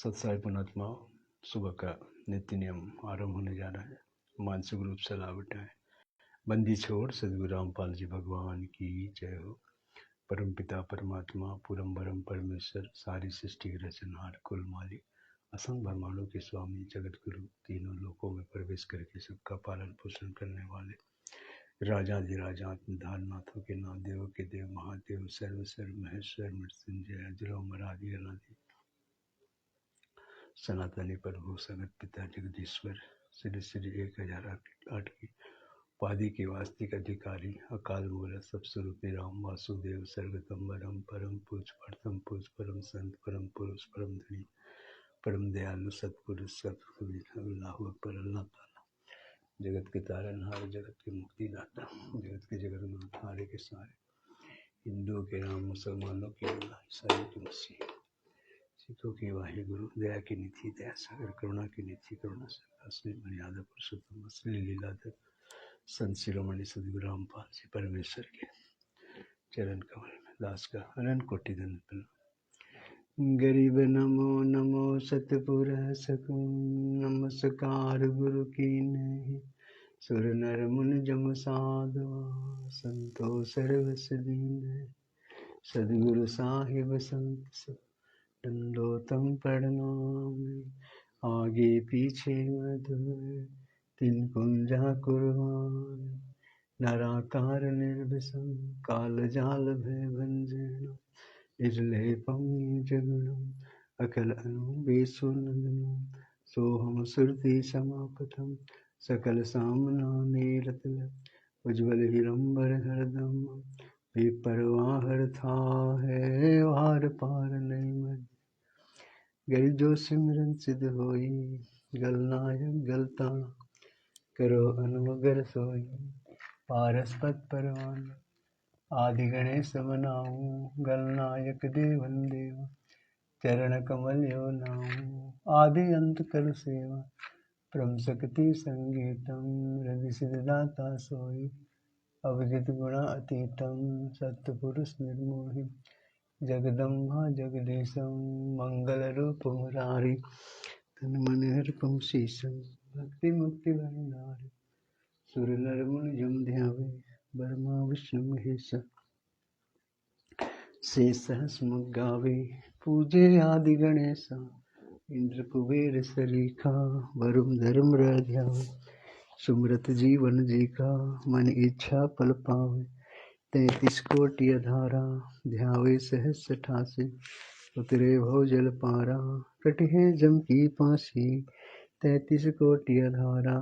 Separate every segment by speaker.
Speaker 1: सत्साई पुणात्मा सुबह का नित्य नियम आरंभ होने जा रहा है। मानसिक रूप से लाभ उठाएं। बंदी छोड़ सदगुरु रामपाल जी भगवान की जय हो। परम पिता परमात्मा पूरम परम परमेश्वर सारी सृष्टि के रचनहार कुल मालिक असंग ब्रह्मांडों के स्वामी जगत गुरु तीनों लोकों में प्रवेश करके सबका पालन पोषण करने वाले राजाधिराजा आत्मधारनाथों के नाथ देवों के देव महादेव सर्व सर्व महेश्वर मृत्युंजय अजरो मरादि अनादि सनातनी प्रभु सगत पिता जगदीश्वर श्री श्री 1008 की उपाधि के वास्तविक अधिकारी अकाल मूलक सब स्वरूपी राम वासुदेव सर्वतम्बरम परम पूज प्रथम पूज परम संत परम पुरुष परम धनी परम दयालु सतपुरुष अल्लाह अकबर अल्लाह ताला जगत के तारनहार जगत के मुक्तिदाता जगत के जगत गुरु सारे के सारे हिंदुओं के राम मुसलमानों के अल्लाह ईसाइयों के मसीह सिखों की वाहे गुरु दया की निधि दया सागर करुणा की निधि करुणा सागर असली मर्यादा पुरुषोत्तम असली लीलाधर संत शिरोमणि सदगुरु रामपाल जी परमेश्वर के चरण कमल में दास का अनंत कोटि धन्यवाद। गरीब नमो नमो सतपुर सकुन नमस्कार गुरु की नहीं सुर नर मुन जम साधवा संतो सर्वस दीन सदगुरु साहिब संत दंडोतम प्रणाम आगे पीछे मधुर तिन कुंजा कुर्बान नराकार निर्विषम काल जाल भय भंजन निर्लेपम जगुणम अकल अनुबेसुनंदनम सोहम सुरति समापतम सकल सामना नीरतल उज्ज्वल हिरंबर हरदम बेपरवाह था है वार पार नहीं मद गरी जो सिमरन सिद्ध होई गल नायक गलता करो अनुमगर सोई पारस्पत परवान आदि गणेश मनाऊं गल नायक देवन देव चरण कमल यो नाऊं आदि अंत कर सेवा परम शक्ति संगीतम रवि सिद्धाता सोई अवजित गुणा अतीतम सत्पुरुष निर्मोही जगदम्बा जगदीशम मंगल रूप मुरारी तन मन हरपम शीशम भक्ति मुक्ति भंडारी सुर नर मुनि जम ध्यावे ब्रह्मा विष्णु महेश से सहस मुख गावे पूजे आदि गणेशा इंद्र कुबेर सरीखा वरुण धर्म ध्यावे सुमृत जीवन जी का मन इच्छा पल पावे 33 कोटि अधारा ध्यावे सहस ठासी उतरे भव जल पारा कटिहे जम की पासी 33 कोटि अधारा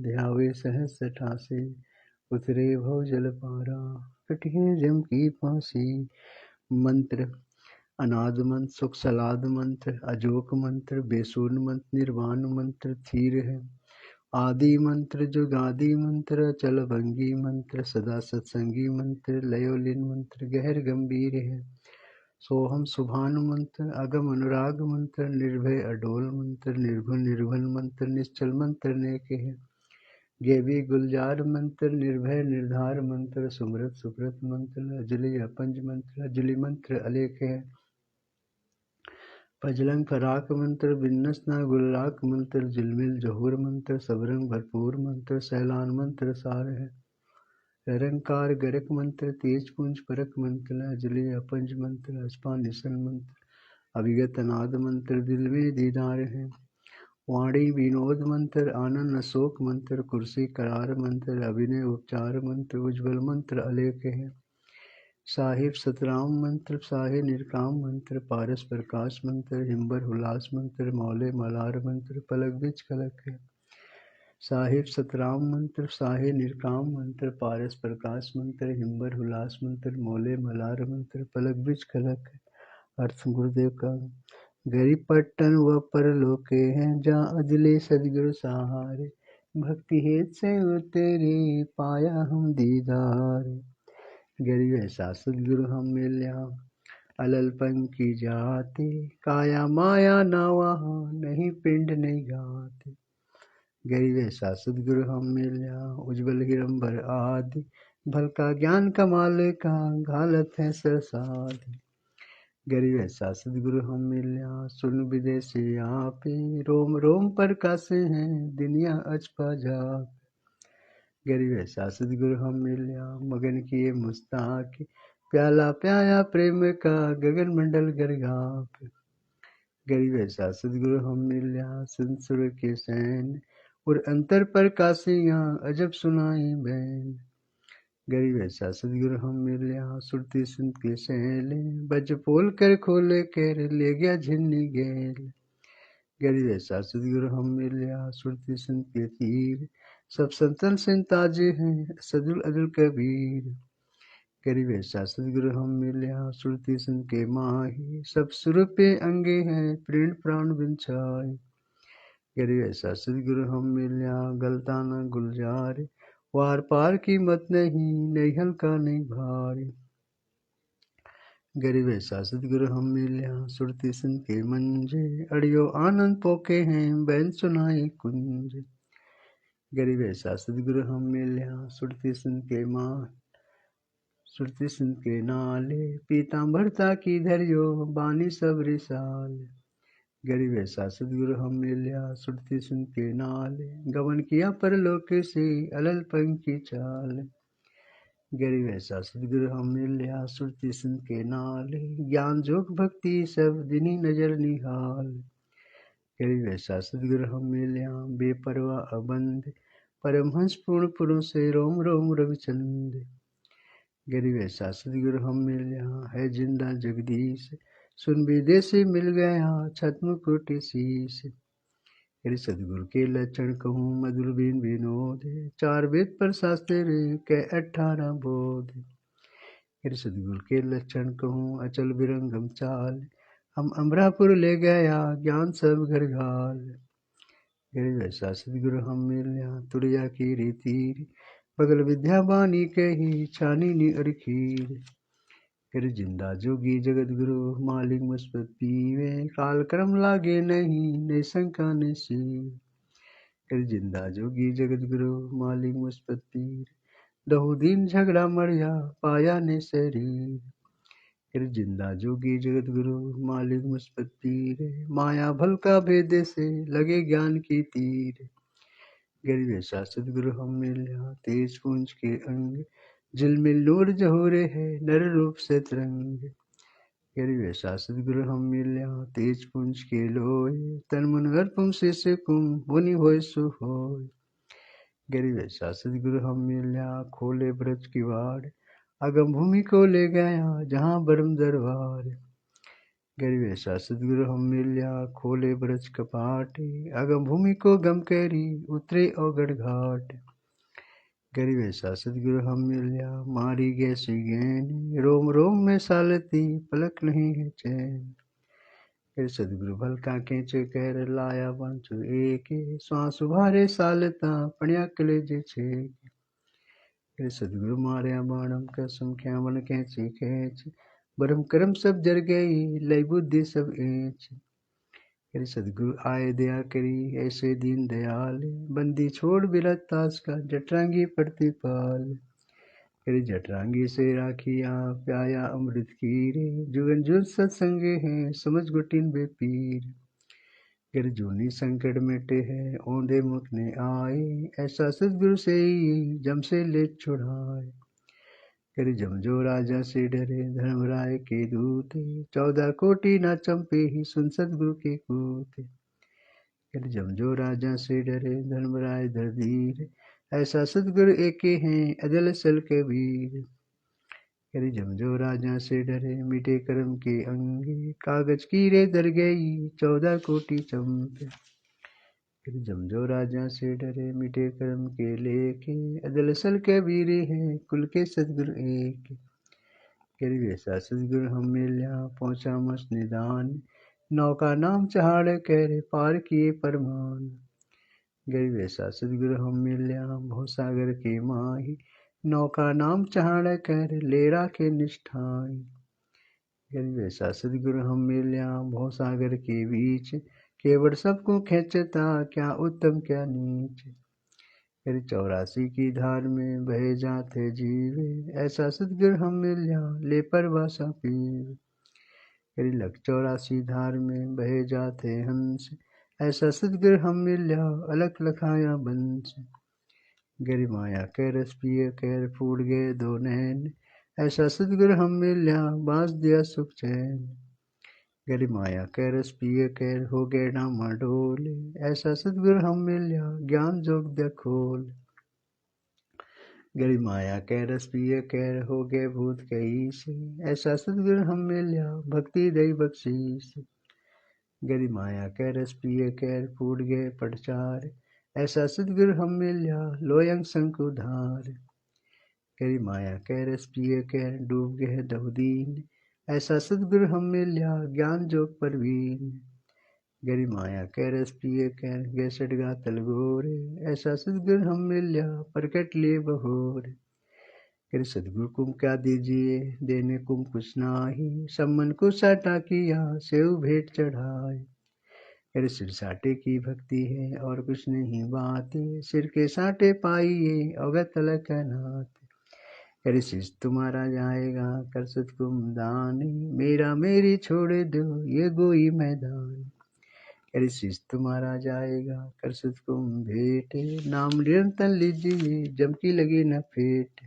Speaker 1: ध्यावे सहस ठासी उतरे भव जल पारा कटिहे जम की पासी मंत्र अनाद मंत्र सुख सलाद मंत्र अजोक मंत्र बेसून मंत्र निर्वाण मंत्र थीर है आदि मंत्र जुगादि मंत्र चल भंगी मंत्र सदा सत्संगी मंत्र लयोलिन मंत्र गहर गंभीर है सोहम सुभानु मंत्र अगम अनुराग मंत्र निर्भय अडोल मंत्र निर्गुण निर्भन मंत्र निश्चल मंत्र नेके है गेवी गुलजार मंत्र निर्भय निर्धार मंत्र सुमृत सुप्रत मंत्र अजलि अपंज मंत्र अजलि मंत्र अलेख है पजलंग फराक मंत्र बिन्नसना गुल्लाक मंत्र जिलमिल जहूर मंत्र सबरंग भरपूर मंत्र सैलान मंत्र सार है निरंकार गरक मंत्र तेज पुंज परक मंत्र अजली अपंज मंत्र अस्पा निशन मंत्र अभिगत अनाद मंत्र दिल में दीदार है वाणी विनोद मंत्र आनंद अशोक मंत्र कुर्सी करार मंत्र अभिनय उपचार मंत्र उज्ज्वल मंत्र अलेख है साहिब सतराम मंत्र साहे निर्काम मंत्र पारस प्रकाश मंत्र हिम्बर हुलास मंत्र मौले मलार मंत्र पलक बिच कलक है साहिब सतराम मंत्र साहे निर्काम मंत्र पारस प्रकाश मंत्र हिम्बर हुलास मंत्र मौले मलार मंत्र पलक बिच कलक है अर्थ गुरुदेव का गरीब पट्टन व परलोके हैं जहाँ अजले सदगुरु सहारे भक्ति हेत से तेरे पाया हम दीदार गरीब ऐसा सदगुरु हम मिल्या अलल पंखी जाते काया माया ना वहाँ नहीं पिंड नहीं गाते गरीब ऐसा सदगुरु हम मिल्या उज्ज्वल हिरंबर आदि भल का ज्ञान कमाल का घालत है सरसाद गरीब ऐसा सदगुरु हम मिल्या सुन विदेशी आपे रोम रोम पर कासे हैं दुनिया अचपा जा। गरीब ऐसा सदगुरु हम मिल्या मगन किए मुस्ताक प्याला प्याया प्रेम का गगन मंडल गरगाप। गरीब ऐसा सदगुरु हम मिल्या संसुर के सैन और अंतर पर कासियां अजब सुनाई बैन। गरीब ऐसा सदगुरु हम मिल्या सुरती संत के सैले बज पोल कर खोले कर ले गया झिन्नी गेल। गरीब ऐसा सदगुरु हम मिल्या सुरती संत के तीर सब संतन से ताजे हैं सदुल अदुल कबीर। गरीब ऐसा सदगुरु हम मिल्या सुरती संत के माही सब सुर पे अंगे हैं प्रेम प्राण बिंछाई। गरीब ऐसा सदगुरु हम मिल्या गलताना गुलजार वार पार की मत नहीं नहीं हल्का नहीं भारी। गरीब ऐसा सदगुरु हम मिल्या सुरती संत के मंजे अड़ियो आनंद पोके हैं बैन सुनाई कुंज। गरीब ऐसा सदगुरु हम मिल्या सुरती संत के माँ सुरती संत के नाले पीताम्बरता की धरियो बानी सब रिसाल। गरीब ऐसा सदगुरु हम मिल्या सुरती संत के नाले गमन किया परलोक से अलल पंख की चाल। गरीब ऐसा सदगुरु हम मिल्या सुरती संत के नाले ज्ञान जोग भक्ति सब दिनी नजर निहाल। गरीब ऐसा सदगुरु हम मिल्या बेपरवाह अबंध परमहंस पूर्ण पुरों से रोम रोम रविचंद। गरीब ऐसा सदगुरु हम मिल्या है जिंदा जगदीश सुन विदेशी मिल गया छत्म कोटि शीश। गरीब सदगुरु के लक्षण कहूँ मधुर बीन विनोद चार वेद पर शास्त्र के 18 बोध। गरीब सदगुरु के लक्षण कहूँ अचल विरंगम चाल हम अमरापुर ले गया ज्ञान सब घर घाल। गरीब ऐसा सदगुरु हम मिल्या तुरिया की रीतीर बगल विद्या बानी कही छानी नी अरखीर। फिर जिंदा जोगी जगत गुरु मालिक मुस्बत पीवे काल क्रम लागे नहीं नहीं शंका नहीं सीव। फिर जिंदा जोगी जगत गुरु मालिक मुस्बत पीर दहु दिन झगड़ा मरिया पाया ने शरीर। फिर जिंदा जोगी जगत गुरु मालिक मुस्बत पीर माया भल का भेद से लगे ज्ञान की तीर। गरीब ऐसा सदगुरु हम मिल्या तेज पुंज के अंग झिलमिल नूर जहोरे है नर रूप से तरंग। गरीब ऐसा सदगुरु हम मिल्या तेज पुंज के लोय तन मन अर्पम से कुम मुनि होय सो होय। गरीब ऐसा सदगुरु हम मिल्या खोले ब्रज की वाड़ अगम भूमि को ले गया जहाँ ब्रह्म दरबार। गरीब ऐसा सदगुरु हम मिल्या खोले ब्रज कपाट अगम भूमि को गम करी उतरे औगढ़ घाट। गरीब ऐसा सदगुरु हम मिल्या मारी गैसी गैन रोम रोम में सालती पलक नहीं है चैन। फिर सदगुरु भल का केंच कर लाया बंचु एक श्वास उभारे सालता पणिया कलेजे छेक। फिर सदगुरु मारे बाणम कसम क्या मन कैची खेच ब्रह्म कर्म सब जर गई लय बुद्धि सब एच। फिर सदगुरु आए दया करी ऐसे दीन दयाल बंदी छोड़ बिलत ताज का जटरांगी प्रतिपाल। फिर जटरांगी से राखिया प्याया अमृत कीरे जुगन जुग सत्संगे हैं समझ गुटिन बेपीर। फिर जूनी संकट मिटे हैं औंधे मुख ने आए ऐसा सदगुरु से ही जम से ले छुड़ाए। फिर जम जो राजा से डरे धर्मराय के दूत 14 कोटि न चंपे ही सुन सदगुरु के कूत। फिर जम जो राजा से डरे धर्मराय धीर ऐसा सदगुरु एके हैं अदल सल कबीर। फिर जम जो राजा से डरे मिटे कर्म के अंगे कागज की रे दर गई 14 कोटि चंपे। फिर जम जो राजा से डरे मिटे कर्म के लेके अदल सल कबीर है कुल के सदगुरु एक। गरीब ऐसा सदगुरु हम मिल्या पहुंचा मस्त निदान नौका नाम चढ़ाड़ कर पार किए परमान। गरीब ऐसा सदगुरु हम मिल्या भवसागर के माही नौका नाम चढ़ाड़ कर ले राखे निष्ठाई। गरीब ऐसा सदगुरु हम मिल्या भवसागर के बीच केवल सबको खेचता क्या उत्तम क्या नीच। फिर 84 की धार में बहे जाते जीवे ऐसा सदगुरु हम मिल्या ले परवासा पीर। करी लख 84 धार में बहे जाते हंस, ऐसा सदगुरु हम मिल्या अलख लखाया बंस। गरी माया के रस पिए कैर फूट गए दो नैन, ऐसा सदगुरु हम मिल्या बांस दिया सुख चैन। गरी माया के रस पिए कैर हो गए डामा डोल, ऐसा सदगुरु हम मिल्या ज्ञान जोग दे खोल। गरी माया के रस पिए कैर हो गए भूत कई से, ऐसा सदगुरु हम मिल्या भक्ति दई बख्शीस। गरी माया के रस पिए कैर फूट गए पटचार, ऐसा सदगुरु हम मिल्या लोयंग शंकुधार। गरी माया के रस पिए कैर डूब गए दहुदीन, ऐसा सदगुरु हम मिल्या ज्ञान जोग परवीन। गरी माया के रस पिए कैर गए सडगा तलगोर, ऐसा सदगुरु हम मिल्या प्रकट लिए बहोर। गरी सदगुरु कुम क्या दीजिए देने कुम कुछ नाही, सम्मन को साटा किया सेव भेंट चढ़ाए। गरी सिर साटे की भक्ति है और कुछ नहीं बात, सिर के साटे पाइए अवगत तलक नाथ। गरी शिष तुम्हारा जाएगा कर सतकुम दान, मेरा मेरी छोड़ दो ये गोई मैदान। गरी शिष तुम्हारा जाएगा कर सतकुम भेंट, नाम निरंतर लीजिए जम की लगी न फेट।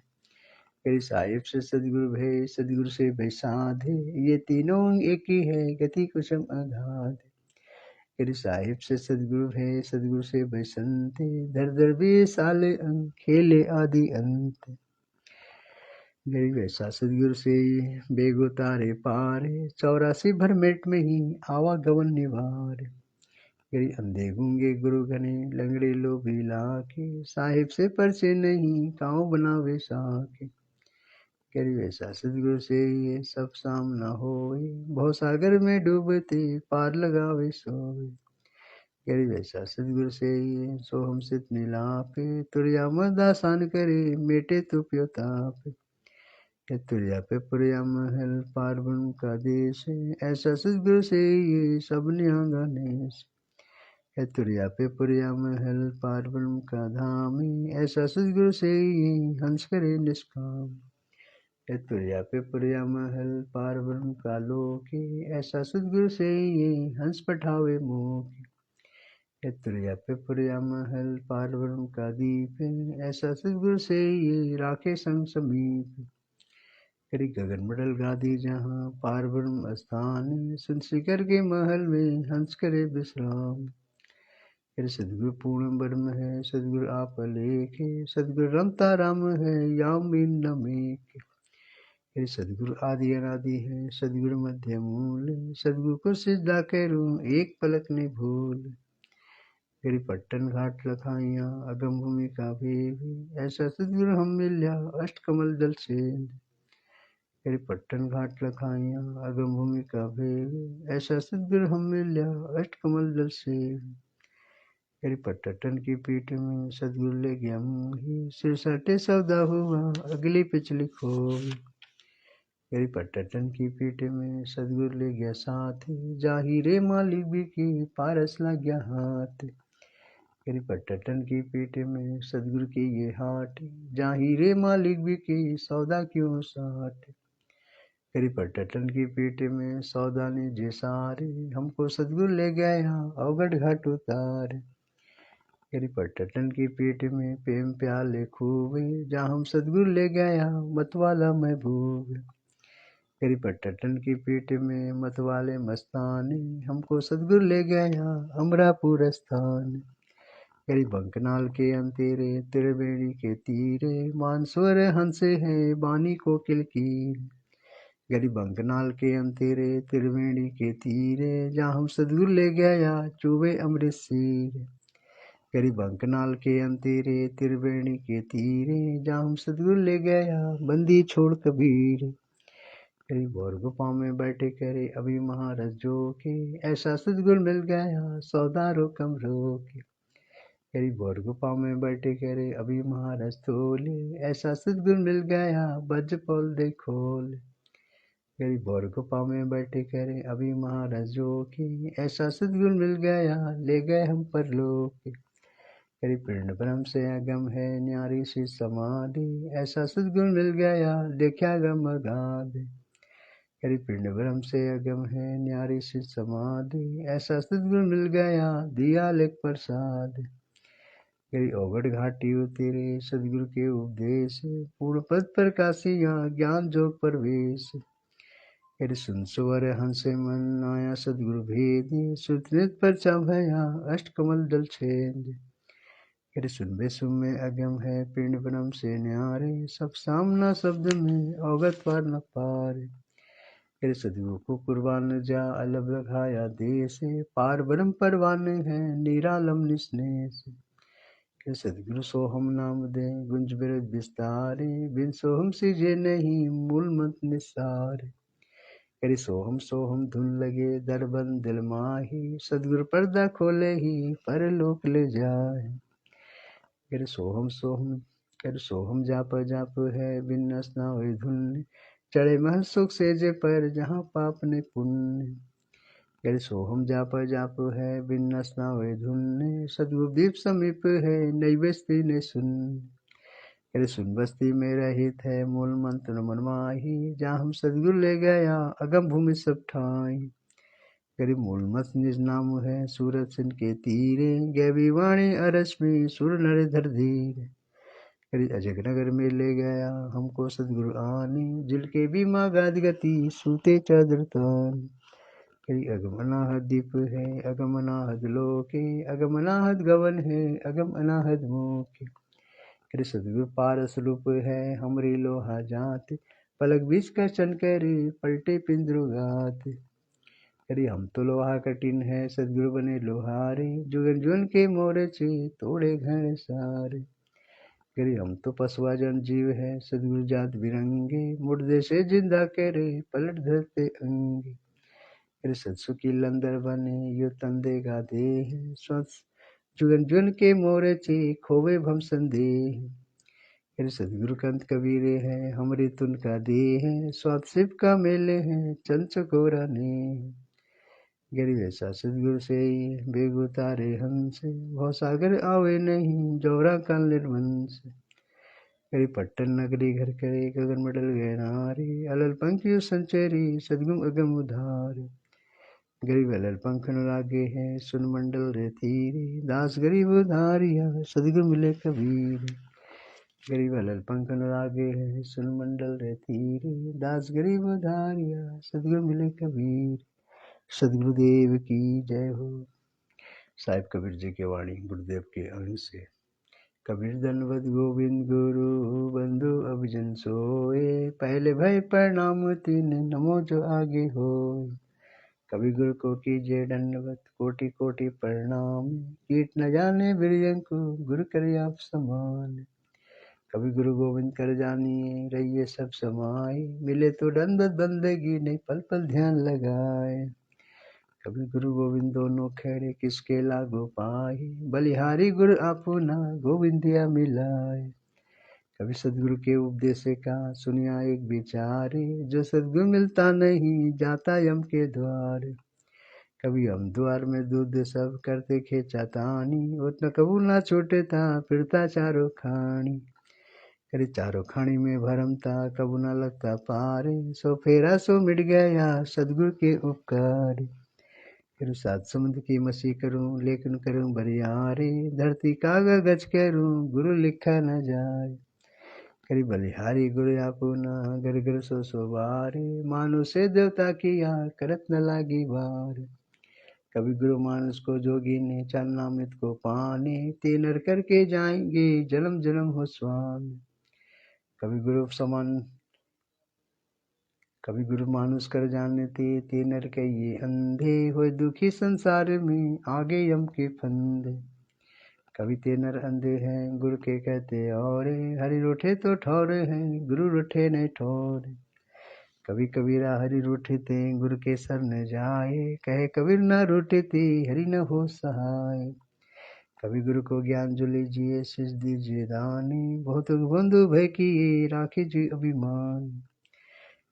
Speaker 1: गरी साहिब से सदगुरु भय सदगुरु से भय साधे, ये तीनों एक ही है गति कुसुम अगाध। गरी साहिब से सदगुरु है सदगुरु से भय संते, दर दर भी साले अंग खेले आदि अंत। गरी वैसा सदगुरु से बेगो तारे पार, 84 भरमेट में ही आवागमन निवार। गरी अंधे गूंगे गुरु घने लंगड़े लोभी लाके, साहिब से परचे नहीं काँव बनावे साके। गरी वैसा सदगुरु से ये सब सामना होए, भव सागर में डूबते पार लगावे सोए। गरी वैसा सदगुरु से ये सो हम सित नीलापे, तुरिया मदासान करे मेटे तु प्यो ताप। तुरिया पे पुरिया महल पार ब्रह्म का देश, ऐसा सदगुरु से ये सब न्यांगा नेश। तुरिया पे पुरिया महल पार ब्रह्म का धाम, ऐसा सदगुरु से ये हंस करे निष्काम। तुरिया पे पुरिया महल पार ब्रह्म का लोक, ऐसा सदगुरु से ये हंस पठावे मोख। तुरिया पे पुरिया महल पार ब्रह्म का दीप, ऐसा सदगुरु से ये राखे संग समीप। गरी गगन मंडल गादी जहाँ पार ब्रह्म स्थान, सुन शिखर के महल में हंस करे विश्राम। गरी सदगुरु पूर्ण ब्रह्म है सदगुरु आप लेखे, सदगुरु रमता राम है याम बिन न मेक। गरी सदगुरु आदि अनादि है सदगुरु मध्य मूल, सदगुरु को सिजदा करूं एक पलक ने भूल। गरी पट्टन घाट लखाइया अगम भूमि का भेद, ऐसा सदगुरु हम मिल्या अष्ट कमल दल सेंध। गरी पट्टन घाट लखाइया अगम भूमि का भेद, ऐसा सदगुरु हम मिल्या अष्ट कमल दल सेंध। गरी पट्टन की पीठ में सदगुरु ले गया मुँही, सिर सटे सौदा हुआ अगली पिछली खोल। गरी पट्टन की पीठ में सदगुरु ले गया साथ, जाहिरे मालिक भी की पारस लग गया हाथ। गरी पट्टन की पीठ में सदगुरु की ये हाट, जाहिरे मालिक भी की सौदा क्यों साठ। गरी पट्टन की पीठ में सौदा ने जे सारे, हमको सदगुरु ले गया अवगढ़ घाट उतार। गरी पट्टन की पीठ में प्रेम प्याले खूबे, जहाँ हम सदगुरु ले गया मतवाला महबूब। गरी पट्टन की पीठ में मतवाले मस्ताने, हमको सदगुरु ले गया अमरापुर स्थान। गरी बंकनाल के अंतेरे त्रिवेणी के तीरे, मानसवर हंसे हैं बानी को किलकीर। गरी बंकनाल के अंतेरे त्रिवेणी के तीरे, जहाँ हम सदगुरु ले गया चूबे अमृत सीर। गरी बंकनाल के अंतेरे त्रिवेणी के तीरे, जहाँ हम सदगुरु ले गया बंदी छोड़ कबीर। गरी बोर गुफा में बैठे करे अभी महाराज जो के, ऐसा सदगुरु मिल गया सौदारो कम रोके। गरी बोर गुफा में बैठे करे अभी महाराज तोले, ऐसा सदगुरु मिल गया बज पोल दे खोल। गरी बोर गुफा में बैठे करे अभी महाराज जो के, ऐसा सदगुरु मिल गया ले गए हम परलोक। गरी पिंड ब्रह्म से अगम है न्यारी सी समाधि, ऐसा सदगुरु मिल गया देखा गम अगाध। करी पिंड ब्रह्म से अगम है न्यारी सी समाधि, ऐसा सदगुरु मिल गया दिया लेख प्रसाद। करी ओगढ़ घाटी उतरे सदगुरु के उपदेश, पूर्ण पद प्रकाशिया ज्ञान जोग प्रवेश। करी सुन सुवर हंस मन आया सदगुरु भेद, सुतनित परचा भया अष्ट कमल दल छेद। करी सुनबे सुमे अगम है पिंड ब्रह्म से न्यारे, सब सामना शब्द में अवगत पार न पारे। करी सदगुरु को कुर्बान जा अलग रखाया देश, पार ब्रह्म परवान है निरालम निस्नेह से। करी सदगुरु सोहम नाम दे गुंज बिरद विस्तारे, बिन सोहम सीजे नहीं मूल मंत्र निसारे। करी सोहम सोहम धुन लगे दरबंद दिल माही, सदगुरु पर्दा खोले ही परलोक ले जाए। करी सोहम जाप जाप है बिन असना हुई धुन, चढ़े महल सुख सेजे पर जहाँ पाप ने पुण्य। करी सोहम जाप जाप है बिन असना हुई धुन, सदगुरु दीप समीप है नई बस्ती ने सुन। करी सुन बस्ती में रहित है मूल मंत्र मन माही, जहाँ हम सदगुरु ले गया अगम भूमि सब ठाई। करी मूल मंत्र निज नाम है सूरत सिंह के तीरे, गैवी वाणी अरस में सुर नर धर धीरे। करी अजग नगर में ले गया हमको सदगुरु आने, जिल के बीमा गाद गति सूते चादर तान। करी अगम अनाहद दीप है अगम अनाहद लोके, अगम अनाहद गवन है अगम अनाहद मोके। करी सदगुरु पारस रूप है हमरी लोहा जात, पलक बीच का चन करे पलटे पिंद्रु गात। करी हम तो लोहा कठिन है सदगुरु बने लोहारे, जुगन जुगन के मोरे चे तोड़े घर सारे। करी हम तो पशुआ जन जीव है सदगुरु जात बिरंगे, मुर्दे से जिंदा करे पलट धरते अंगे। करी सत्सु की लंदर बने यो तंदे गा दे, स्वस्थ जुगन जुगन के मोरे चे खोवे भम संदेह। करी सदगुरु कंत कबीरे हैं हमरी तुन का दे है, स्वाद शिव का मेले हैं चंच कोरा ने। गरीब ऐसा सदगुरु से बेग उतारे हमसे, भव सागर आवे नहीं जौरा काल निर्वंश। करी पट्टन नगरी घर करे गगन मडल गए नारे, अलल पंखियो संचेरी सदगुरु अगम उधारे। गरीब अलल पंख न लागे हैं सुन मंडल रे तीरे, दास गरीब उधारिया सदगुरु मिले कबीर। गरीब अलल पंख न लागे हैं सुन मंडल रे तीरे, दास गरीब उधारिया सदगुरु मिले कबीर। सदगुरुदेव की जय हो। साहिब कबीर जी की वाणी गुरुदेव के अंश से। कबीर दंडवत गोविंद गुरु बंधु अभिजन सोए, पहले भय प्रणाम तीन नमो जो आगे हो। कबीर गुरु को कीजिए दंडवत कोटि कोटि प्रणाम, कीट न जाने बिरजंकु गुरु करे आप समान। कबीर गुरु गोविंद कर जानिए रहिए सब समाए, मिले तो दंडवत बंदगी नहीं पल पल ध्यान लगाए। कबीर गुरु गोविंद दोनों खैरे किसके लागो पाए, बलिहारी गुरु अपना गोविंदिया मिलाए। कभी सदगुरु के उपदेश का सुनिया एक विचारे, जो सदगुरु मिलता नहीं जाता यम के द्वार। कभी हम द्वार में दूध सब करते खेचा तानी, उतना कबू ना छोटे था फिरता चारों खानी। करी चारों खानी में भरम था कबू ना लगता पारे, सो फेरा सो मिट गया सदगुरु के उपकार। फिर सात समुद्र की मसी करूं लेकिन करूं बरियारे, धरती कागा गज करूं गुरु लिखा न जाए। करी बलिहारी गुरु आपुना घर घर सो बारे, मानो से देवता किया करत न लागी बार। कभी गुरु मानुष को जोगी ने चरणामृत को पाने, तेनर करके जाएंगे जन्म जन्म हो स्वामी। कभी गुरु मानुष कर जानते ते नर के ये अंधे, हो दुखी संसार में आगे यम के फंदे। कभी ते नर अंधे हैं गुरु के कहते और, हरि रूठे तो ठौरे हैं गुरु रूठे नहीं ठौरे। कभी कबीरा हरि रूठे थे गुरु के सर न जाए, कहे कबीर न रूठे थे हरि न हो सहाय। कभी गुरु को ज्ञान जो लीजिए शिष दीजिए दानी, बहुत बंधु भय किए राखे जी अभिमान।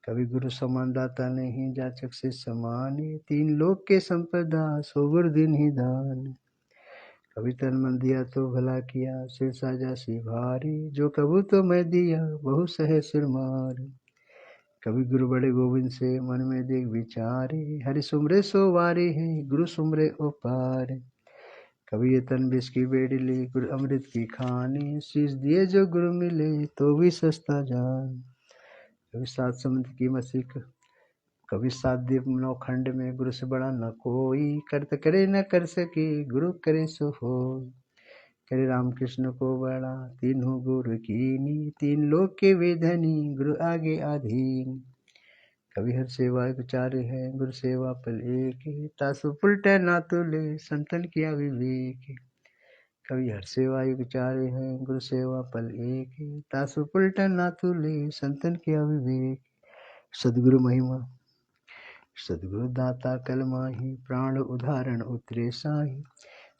Speaker 1: कभी गुरु समान दाता नहीं जाचक से समाने, तीन लोक के संपदा सो गुरु दिन ही दान। कभी तन मन दिया तो भला किया सिर साजा सी भारी, जो कबू तो मैं दिया बहु सहे सिर मार। कवि गुरु बड़े गोविंद से मन में देख विचारे, हरि सुमरे सो वारे हैं गुरु सुमरे उपारे। कभी ये तन विष की बेड़ी ले गुरु अमृत की खाने, शीश दिए जो गुरु मिले तो भी सस्ता जान। कभी सात समुद्र की मसीक, कभी सात द्वीप नौ खंड में, गुरु से बड़ा न कोई, करत करे न कर सके गुरु करे सो हो। करे रामकृष्ण को बड़ा तीनों गुरु कीनी, तीन लोक के वेधनी गुरु आगे आधीन। कभी हर सेवा विचारे है गुरु सेवा पल एक, तासु पुलटे ना तुले संतन किया विवेक। कभी हर सेवा विचारे है गुरु सेवा पल एक, तासु पुलटे ना तुले संतन किया विवेक। सदगुरु महिमा सदगुरु दाता कल माही, प्राण उदाहरण उतरे साही।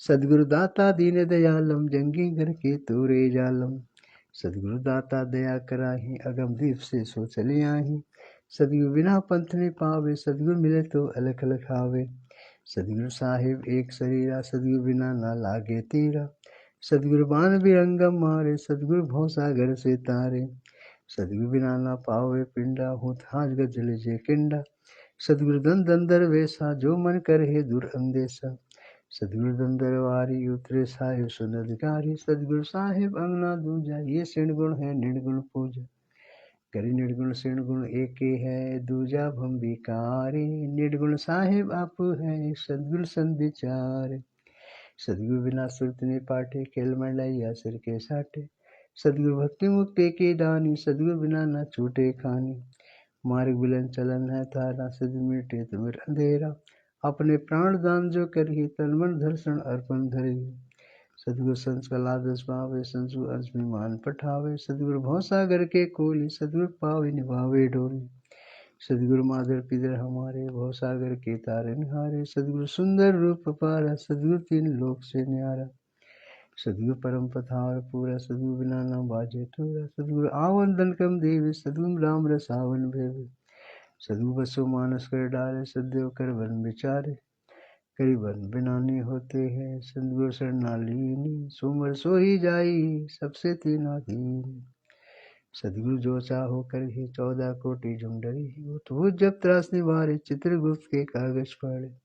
Speaker 1: सदगुरु दाता दीन दयालम, जंगी घर के तोरे जालम। सदगुरु दाता दया कराही, अगम दीप से सो चले आही। सदगुरु बिना पंथ में पावे, सदगुरु मिले तो अलख अलख आवे। सदगुरु साहिब एक शरीरा, सदगुरु बिना ना लागे तेरा। सदगुरु बाण बिरंगम मारे, सदगुरु भवसागर से तारे। सदगुरु बिना ना पावे पिंडा, होत हाज गजल जे किंडा। सदगुरु दन दंदर वैसा, जो मन करे दूर अंदेशा। सदगुरु दंदरवारी उतरे साहिब सुन अधिकारी। सदगुरु साहिब अंगना दूजा, ये क्षण गुण है निर्गुण पूजा। करी निर्गुण क्षण गुण एक है, दूजा भम विकारी। निर्गुण साहिब आप है, सदगुरु सन विचार। सदगुरु बिना सुरत ने पाटे, केल मंडैया सिर के साटे। सदगुरु भक्ति मुक्ति के दानी, सदगुरु बिना न छूटे खानी। मार्ग बिलन चलन है तारा, सदगुरु मिटे तुम्हें अंधेरा। अपने प्राण दान जो करी, तन मन दर्शन अर्पण धरी। सदगुरु संत कला दस पावे, संसु अंश में मान पठावे। सदगुरु भवसागर के कोली, सदगुरु पावे निभावे डोली। सदगुरु मादर पिदर हमारे, भवसागर के तारे निहारे। सदगुरु सुंदर रूप पारा, सदगुरु तीन लोक से न्यारा। सदगुरु परम पथार पूरा, सदगुरु बिना न बाजे तोरा। सदगुरु आवन दन कम देवे, सदगुरु राम रसावन भेवे। सदगुरु बसो मानस कर डाले, सदैव कर वन विचारे। करीबन बिनानी होते हैं, सदगुरु शरणालीनी। सुमर सो ही जाई, सबसे तीना दीन। सदगुरु जो चाहो कर ही, 14 कोटि झुंडरी। तो जब त्रास निवारे, चित्रगुप्त के कागज पढ़े।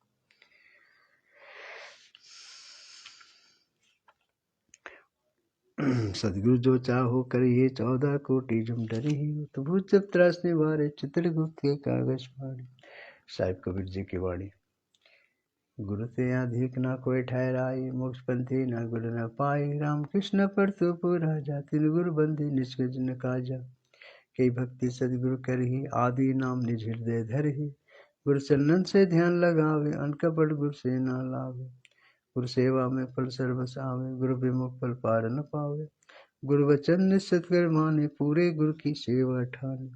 Speaker 1: सदगुरु जो चाहो करिए, 14 कोटि जुम डरी। तो भूत जब त्रास निवारे, चित्रगुप्त के कागज फाड़े। साहिब कबीर जी की वाणी। गुरु ते अधिक ना कोई ठहराई, मोक्ष पंथी ना गुरु न पाई। राम कृष्ण पर तो पूरा जा, तिन गुरु बंदी निष्कज न काजा। कई भक्ति सदगुरु करही, आदि नाम निज हृदय धरही। गुरु चरणन से ध्यान लगावे, अनकपट गुरु से ना लावे। गुरु सेवा में फल सर्वस आवे, गुरु विमुख फल पार न पावे। गुरु वचन निश्चित कर माने, पूरे गुरु की सेवा ठाने।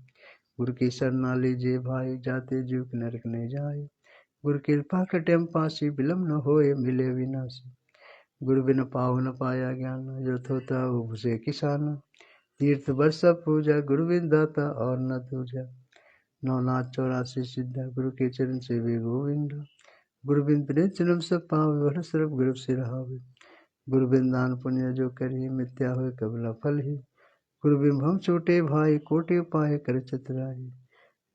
Speaker 1: गुरु की शरणा लीजिए भाई, जाते जीव नरक न जाए। गुरु कृपा कटम पासी, विलम न होए मिले विनाशी। गुरु बिन पाव न पाया ज्ञान, जो थोता वो भुसे किसाना। तीर्थ वर्षा पूजा, गुरु बिन दाता और न दूजा। नौनाथ 84 सिद्धा, गुरु के चरण सेवे गोविंदा। गुरु बिन प्रेत जन्म सब पावे, वह सर्व गुरु सिरहावे। गुरु बिन दान पुण्य जो करी, मिथ्या होए कबला फल ही। गुरु बिन भम छोटे भाई, कोटि पाए कर चतुराई।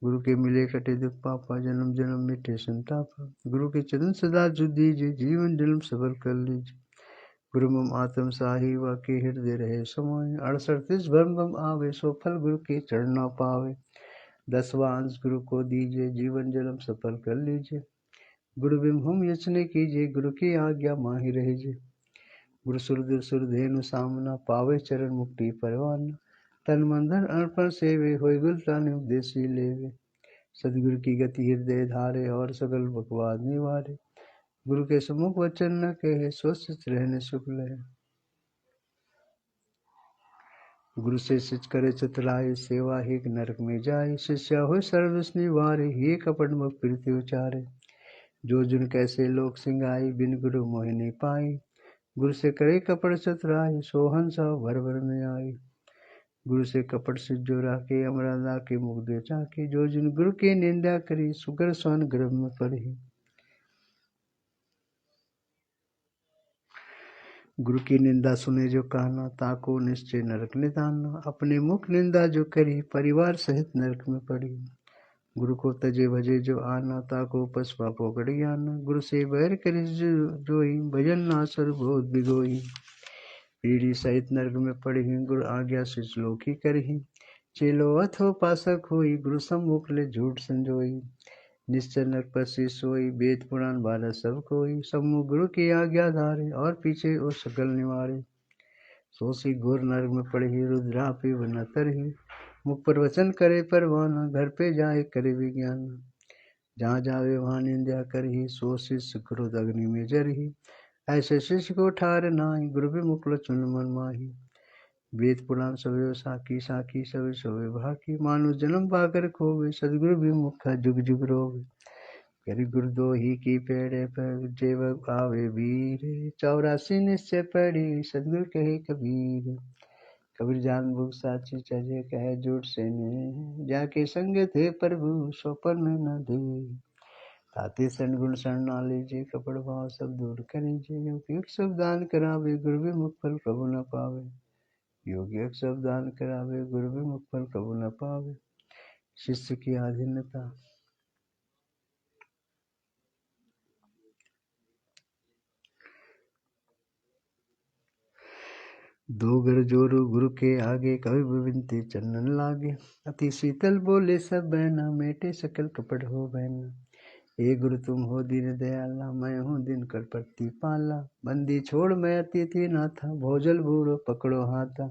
Speaker 1: गुरु के मिले कटे दुख पापा, जन्म जन्म मिटे संतापा। गुरु के चरण सदा जो दीजिए, जीवन जन्म सफल कर लीजिए। गुरु मम आत्म साही, वाके हृदय रहे समाये। 68 भ्रम बम आवे, सो फल गुरु के चरण न पावे। 10वां अंश गुरु को दीजिए, जीवन जन्म सफल कर लीजिए। गुरु बिन हम यचने कीजिए, गुरु की आज्ञा माही रहीजिए। गुरु सुरधेनु सामना, पावे चरण मुक्ति परवाना। तन मन धन अर्पण सेवे, होय गुलतान उपदेशी लेवे। सदगुरु की गति हृदय धारे, और सकल बकवाद निवारे। गुरु के सम्मुख वचन न कहे, स्वस्थ रहने सुख लहे। गुरु से सिच करे चतुराई, सेवा ही नरक में जाए। शिष्या हो सर्वस निवारे, ये कपट मुख प्रीति उचारे। जो जुन कैसे लोक सिंगाई, बिन गुरु मोहि नहीं पाई। गुरु से करे कपट चतुराई, सोहंसा भर भर में आई। गुरु से कपट से जो राखे, अमरादा के मुख दे चाके। जो जिन गुरु की निंदा करी, सुगर स्वान गर्भ में पड़ी। गुरु की निंदा सुने जो कहना, ताको निश्चय नरक निदाना। अपने मुख निंदा जो करी, परिवार सहित नरक में पड़ी। गुरु को तजे भजे जो आना, ताको पसपा पोकड़ ज्ञान। गुरु से बैर करि जोई, भजन ना सर बहुत बिगोई। पीढ़ी सहित नरक में पड़ी, गुरु आज्ञा से श्लोकी करही। चेलो अथो पासक होई, गुरु सम्मुख ले झूठ संजोई। निश्चय नरक पर से सोई, वेद पुराण बारह सब कोई। सम्मुख गुरु की आज्ञा धारे, और पीछे ओ सकल निवारे। सोसी घोर नरक में पड़ी, रुद्रापि वन तरही। मुख पर वचन करे परवाना, घर पे जाए करे विज्ञान। जहाँ जावे वहाँ निंदा करही, सो शिष्य क्रोध अग्नि में जरही। ऐसे शिष्य को ठार नाहि, गुरु विमुख चुन मन माही। वेद पुराण सवे साकी, साकी सवे सवे भाकी। मानुष जन्म पाकर खोवे, सदगुरु विमुख जुग जुग रोवे। करि गुरु दो ही की पेड़े पर, जेवक आवे वीर। 84 निश्चय पड़ी, सदगुरु कहे कबीर। कबीर जान भूख साची चजे, कहे झूठ से ने। जाके संग थे प्रभु, सोपन में न दे। ताते सन गुण शरण ना लीजिए, कपड़ भाव सब दूर करीजिए। योगी सब दान करावे, गुरु विमुख फल कबू न पावे। योगी सब दान करावे, गुरु विमुख फल कबू न पावे। शिष्य की अधीनता। दो घर जोरू गुरु के आगे, कवि विनती चंदन लागे। अति शीतल बोले सब बहना, मेटे सकल कपट हो बहना। हे गुरु तुम हो दीन दयाला, मैं हूँ दिन कर प्रतिपाला। बंदी छोड़ मैं अतिथि ना था, भोजल बूढ़ो पकड़ो हाथा।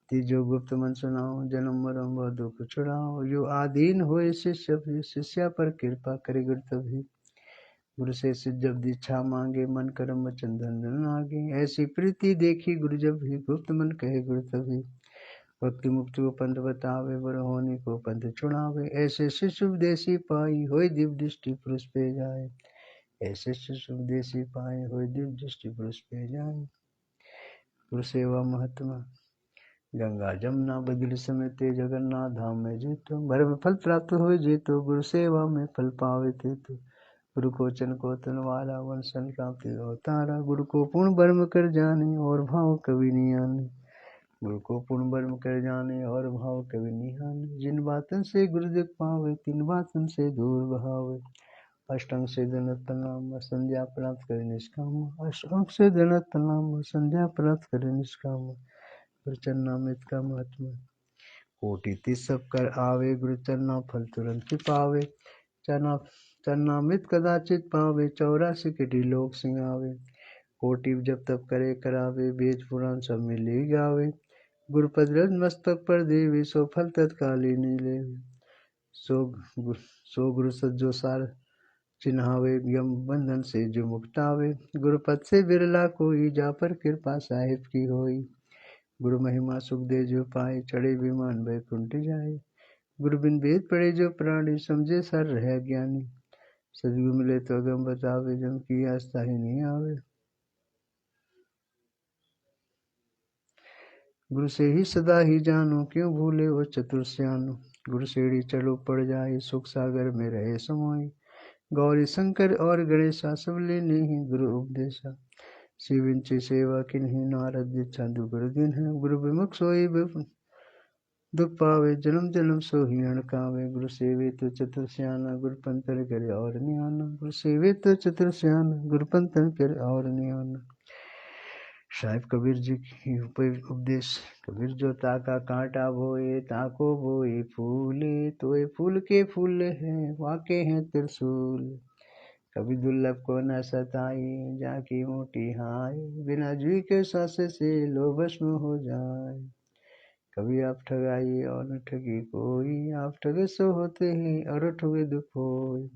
Speaker 1: तीजो गुप्त मन सुनाओ, जन्म मरम व दुख छुड़ाओ। यो आधीन होए शिष्य, शिष्या पर कृपा करे गुरु तभी। गुरु से सिद्ध जब दीक्षा मांगे, मन कर्म वचन धन आगे। ऐसी प्रीति देखी गुरु जब भी, गुप्त मन कहे गुरु तभी। भक्ति मुक्ति को पंथ बतावे, बर होने को पंथ चुनावे। ऐसे शिष्य उपदेशी पाई, होय दिव्य दृष्टि पुरुष पे जाए। ऐसे शिष्य उपदेशी पाए, होय दिव्य दृष्टि पुरुष पे जाए। गुरु सेवा महात्मा। गंगा जमुना बदल समेते, जगन्नाथ धाम में जीतो। भरम फल प्राप्त हो जीतो, गुरु सेवा में फल पावे थे तो। गुरु को चन को तनवारा, वंशन प्राप्ति अवतारा। गुरु को पूर्ण ब्रह्म कर जाने, और भाव कभी नहीं आने। गुरु को पूर्ण ब्रह्म कर जाने, और भाव कभी नहीं आने। जिन बातन से गुरु दुख पावे, तीन बातन से दूर बहावे। अष्टांग से धनत प्रणाम, संध्या प्राप्त करे निष्काम। अष्टांग से धनत प्रणाम, संध्या प्राप्त करे निष्काम। गुरु चरणामृत का महात्मा। कोटि तीस सब कर आवे, गुरु चरना फल तुरंत ही पावे। चरणामृत कदाचित पावे, 84 किटी लोक सिंगावे। कोटि जब तब करे करावे, वेद पुराण सब मिले गावे। गुरुपद रज मस्तक पर देवे, सो फल तत्काली नहीं लेवे। सो गुरु सज्जो सार चिन्हावे, यम बंधन से जो मुक्तावे। गुरुपद से बिरला कोई, जा पर कृपा साहिब की होई। गुरु महिमा सुख दे जो पाए, चढ़े विमान बैकुंठ जाए। गुरु बिन वेद पढ़े जो प्राणी, समझे सर रहे ज्ञानी। सदगुरु मिले तो अगम बतावे, जम की आस्था ही नहीं आवे। गुरु से ही सदा ही जानो, क्यों भूले वो चतुर स्यानो। गुरु सेड़ी चलो पड़ जाए, सुख सागर में रहे समाई। गौरी शंकर और गणेशा, सब लेने ही गुरु उपदेशा। शिविंची सेवा किन्हीं, नारद दीक्षा दुगुरु दिन है। गुरु विमुख सोई दुख पावे, जन्म जन्म सो ही अणकावे। गुरु सेवे तो चतुर स्याना, गुरु पंथन करे और नियाना। गुरु सेवे तो चतुर स्याना, गुरु पंथन करे और नियाना। साहिब कबीर जी की उपदेश। कबीर जो ताका कांटा बोए, ताको बोए फूले। तोए फूल के फूल हैं, वाके हैं त्रिशूल। कभी दुर्लभ को न सताई, जाकी मोटी हाय। बिना जुई के सासे से लो भस्म हो जाए। कभी आप ठगाई और न ठगी कोई, आप ठगे सो होते हैं और ठगे दुख होई।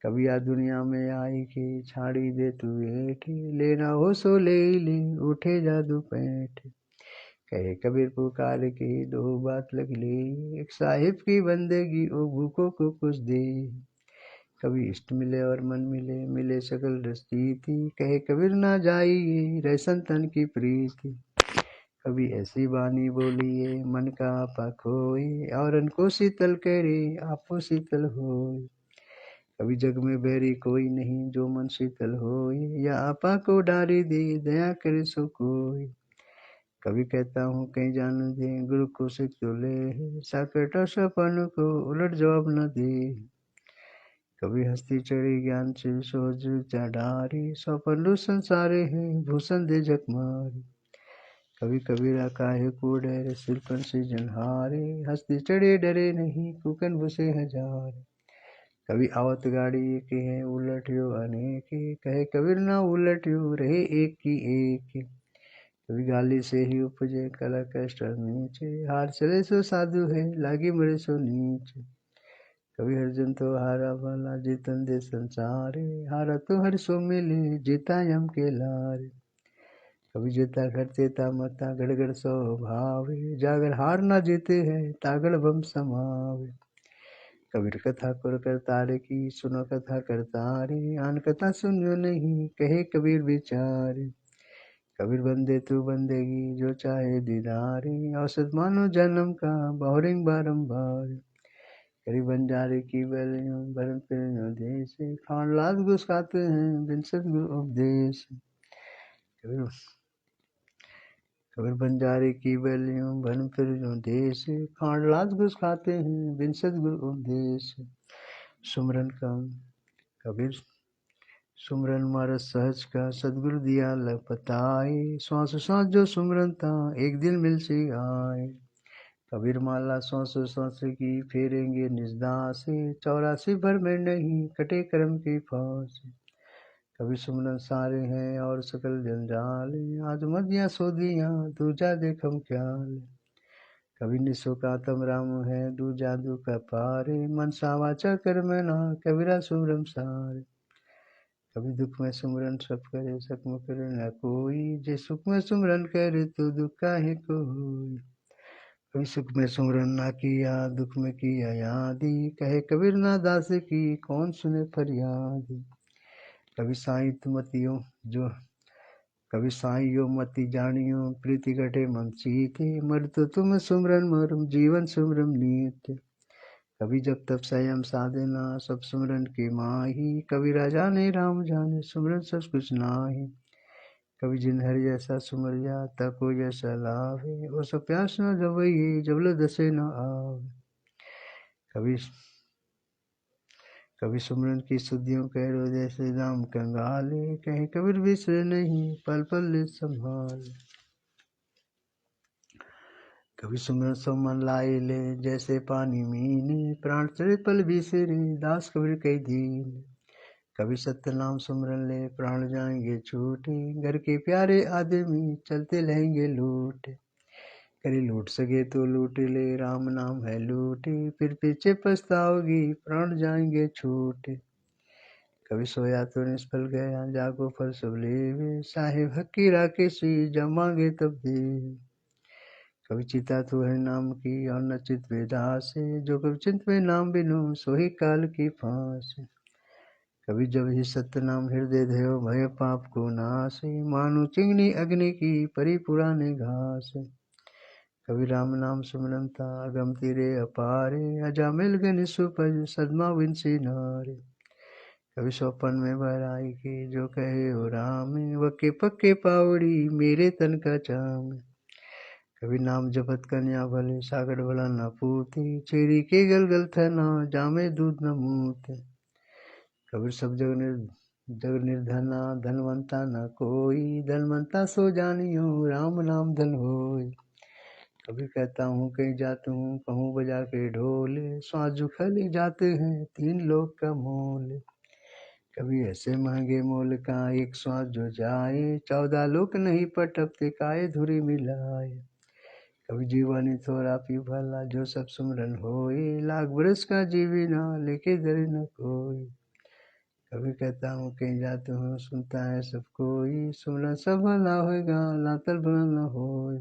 Speaker 1: कभी आ दुनिया में आई के, छाड़ी दे तू ऐठे। लेना हो सो ले ले, उठे जादू पैठ। कहे कबीर पुकार के, दो बात लग ले। एक साहिब की बंदेगी, ओ भूखों को कुछ दे। कभी इष्ट मिले और मन मिले, मिले सकल रस्ती थी। कहे कबीर ना जाइए, रह संतन की प्रीति। कभी ऐसी बानी बोलिए, मन का आपा खोए। और अनको शीतल करे, आपो शीतल होए। कभी जग में बैरी कोई नहीं, जो मन शीतल होए। या आपा को डारी दे, दया करे सो कोई। कभी कहता हूँ कहीं जान दे, गुरु को सिख तो ले, साकट और सपन को उलट जवाब न दे। कभी हस्ती चढ़ी ज्ञान से सोच चढ़ारी, सौपन संसारे है भूषण दे जगमारी। कभी कबीरा काहे को डरे, सिरपन से जनहारे, हस्ती चढ़े डरे नहीं, कुकन भूसे हजार। कभी आवत गाड़ी के हैं उलटियो अनेक, कहे कबीर ना उलटियो रहे एक की एक। कभी गाली से ही उपजे कला कष्ट नीचे, हार चले सो साधु है लागी मरे सो नीचे। कभी अर्जुन तो हारा भला जीतन दे संसारे, हारा तो हर सो मिले जीता यम के लारे। कभी जीता करते ता मता गड़गड़ स्वभावे, जागर हार ना जीते है तागड़ बम समावे। कबीर कथा कर करतारे की, सुनो कथा करतारे, आन कथा सुनियो नहीं कहे कबीर विचारे। कबीर बंदे तू बंदेगी जो चाहे दीदारे, औसत मानो जन्म का बहुरिंग बारंबार। करी बंजारे की बलियों भरन फिर देश, खान लाद घुस खाते हैं बिन सद्गुरु उपदेश। कबीर बंजारे की बलियों भरन फिर देश, खान लाद घुस खाते हैं बिन सद्गुरु उपदेश। सुमरन का कबीर सुमरन मारा सहज का, सदगुरु दिया लपताए, श्वास श्वास जो सुमरन था एक दिन मिल से आए। कबीर माला श्वास श्वास की फेरेंगे निजदा से, 84 भर में नहीं कटे कर्म की फांस। कभी सुमरन सारे हैं और सकल जंजाल, आज मदिया सोदिया दूजा देखम ख्याल। कभी निसो का तम राम है दूजा दू का पारे, मन सावाचा कर में ना कबीरा सुमरम सारे। कभी दुख में सुमरन सब करे सकम करे न कोई, जे सुख में सुमरन करे तो दुख काहे को होई। कभी सुख में सुमरन ना किया दुख में किया यादी, कहे कबीर ना दास की कौन सुने फरियादी। कभी साई तुमतियो जो कभी साइयो मति जानियो, प्रीति घटे मन सीते, मर तो तुम सुमरन मरम जीवन सुमरम नीत। कभी जब तब संयम साधना सब सुमरन की माही, कभी राजा ने राम जाने सुमरन सब कुछ नाही। कभी जिन हरि जैसा सुमर जाता कोई जैसा लावे, वो सब प्यास न जबई जब लो दसे न आवे। कभी सुमरन की सुधियों कह जैसे राम कंगाले, कहे कबीर बिसरे नहीं पल पल ले संभाले। कभी सुमरन सो मन लाई ले जैसे पानी मीने, प्राण चले पल बिसरे दास कबीर कई दीन। कभी सत्य नाम सुमरन ले प्राण जाएंगे छूटे, घर के प्यारे आदमी चलते रहेंगे लूटे। करी लूट सके तो लूट ले राम नाम है लूटे, फिर पीछे पछताओगी प्राण जाएंगे छूटे। कभी सोया तो निष्फल गया जागो फल सब लेवे, साहेब हकी राकेशी जब मांगे तब दे। कभी चिता तो है नाम की और न चित वेदासे, जो कभी चिंत में नाम बिनु सोही काल की फांस। कभी जब ही सत्य नाम हृदय देव भय पाप को नासे, मानो चिंगनी अग्नि की परी पुराने घास। कभी राम नाम सुमरन था अगम तीरे अपारे, अजामिल गन सुपज सदमा विंसी नारे। कभी स्वपन में बहराई की जो कहे ओ राम, वके पक्के पावड़ी मेरे तन का चाम। कभी नाम जपत कन्या भले सागर भला न पूते, चेरी के गलगल थना जामे दूध न मूते। कबीर सब जग निर्धना धनवंता न कोई, धनवंता सो जानियो राम नाम धन होय। कभी कहता हूँ कहीं जाता हूँ कहूँ बजा के ढोल, श्वास जुखल जाते हैं 3 लोक का मोल। कभी ऐसे महंगे मोल का एक श्वास जो जाए, 14 लोक नहीं पटपते काए धुरी मिलाए। कभी जीवानी थोड़ा पी भला जो सब सुमरन होए, लाख बरस का जीवी ना लेके दर न कोई। कभी कहता हूँ कहीं जाते हूँ सुनता है सब कोई, सुमरन सब भला होगा लातर भला न होए।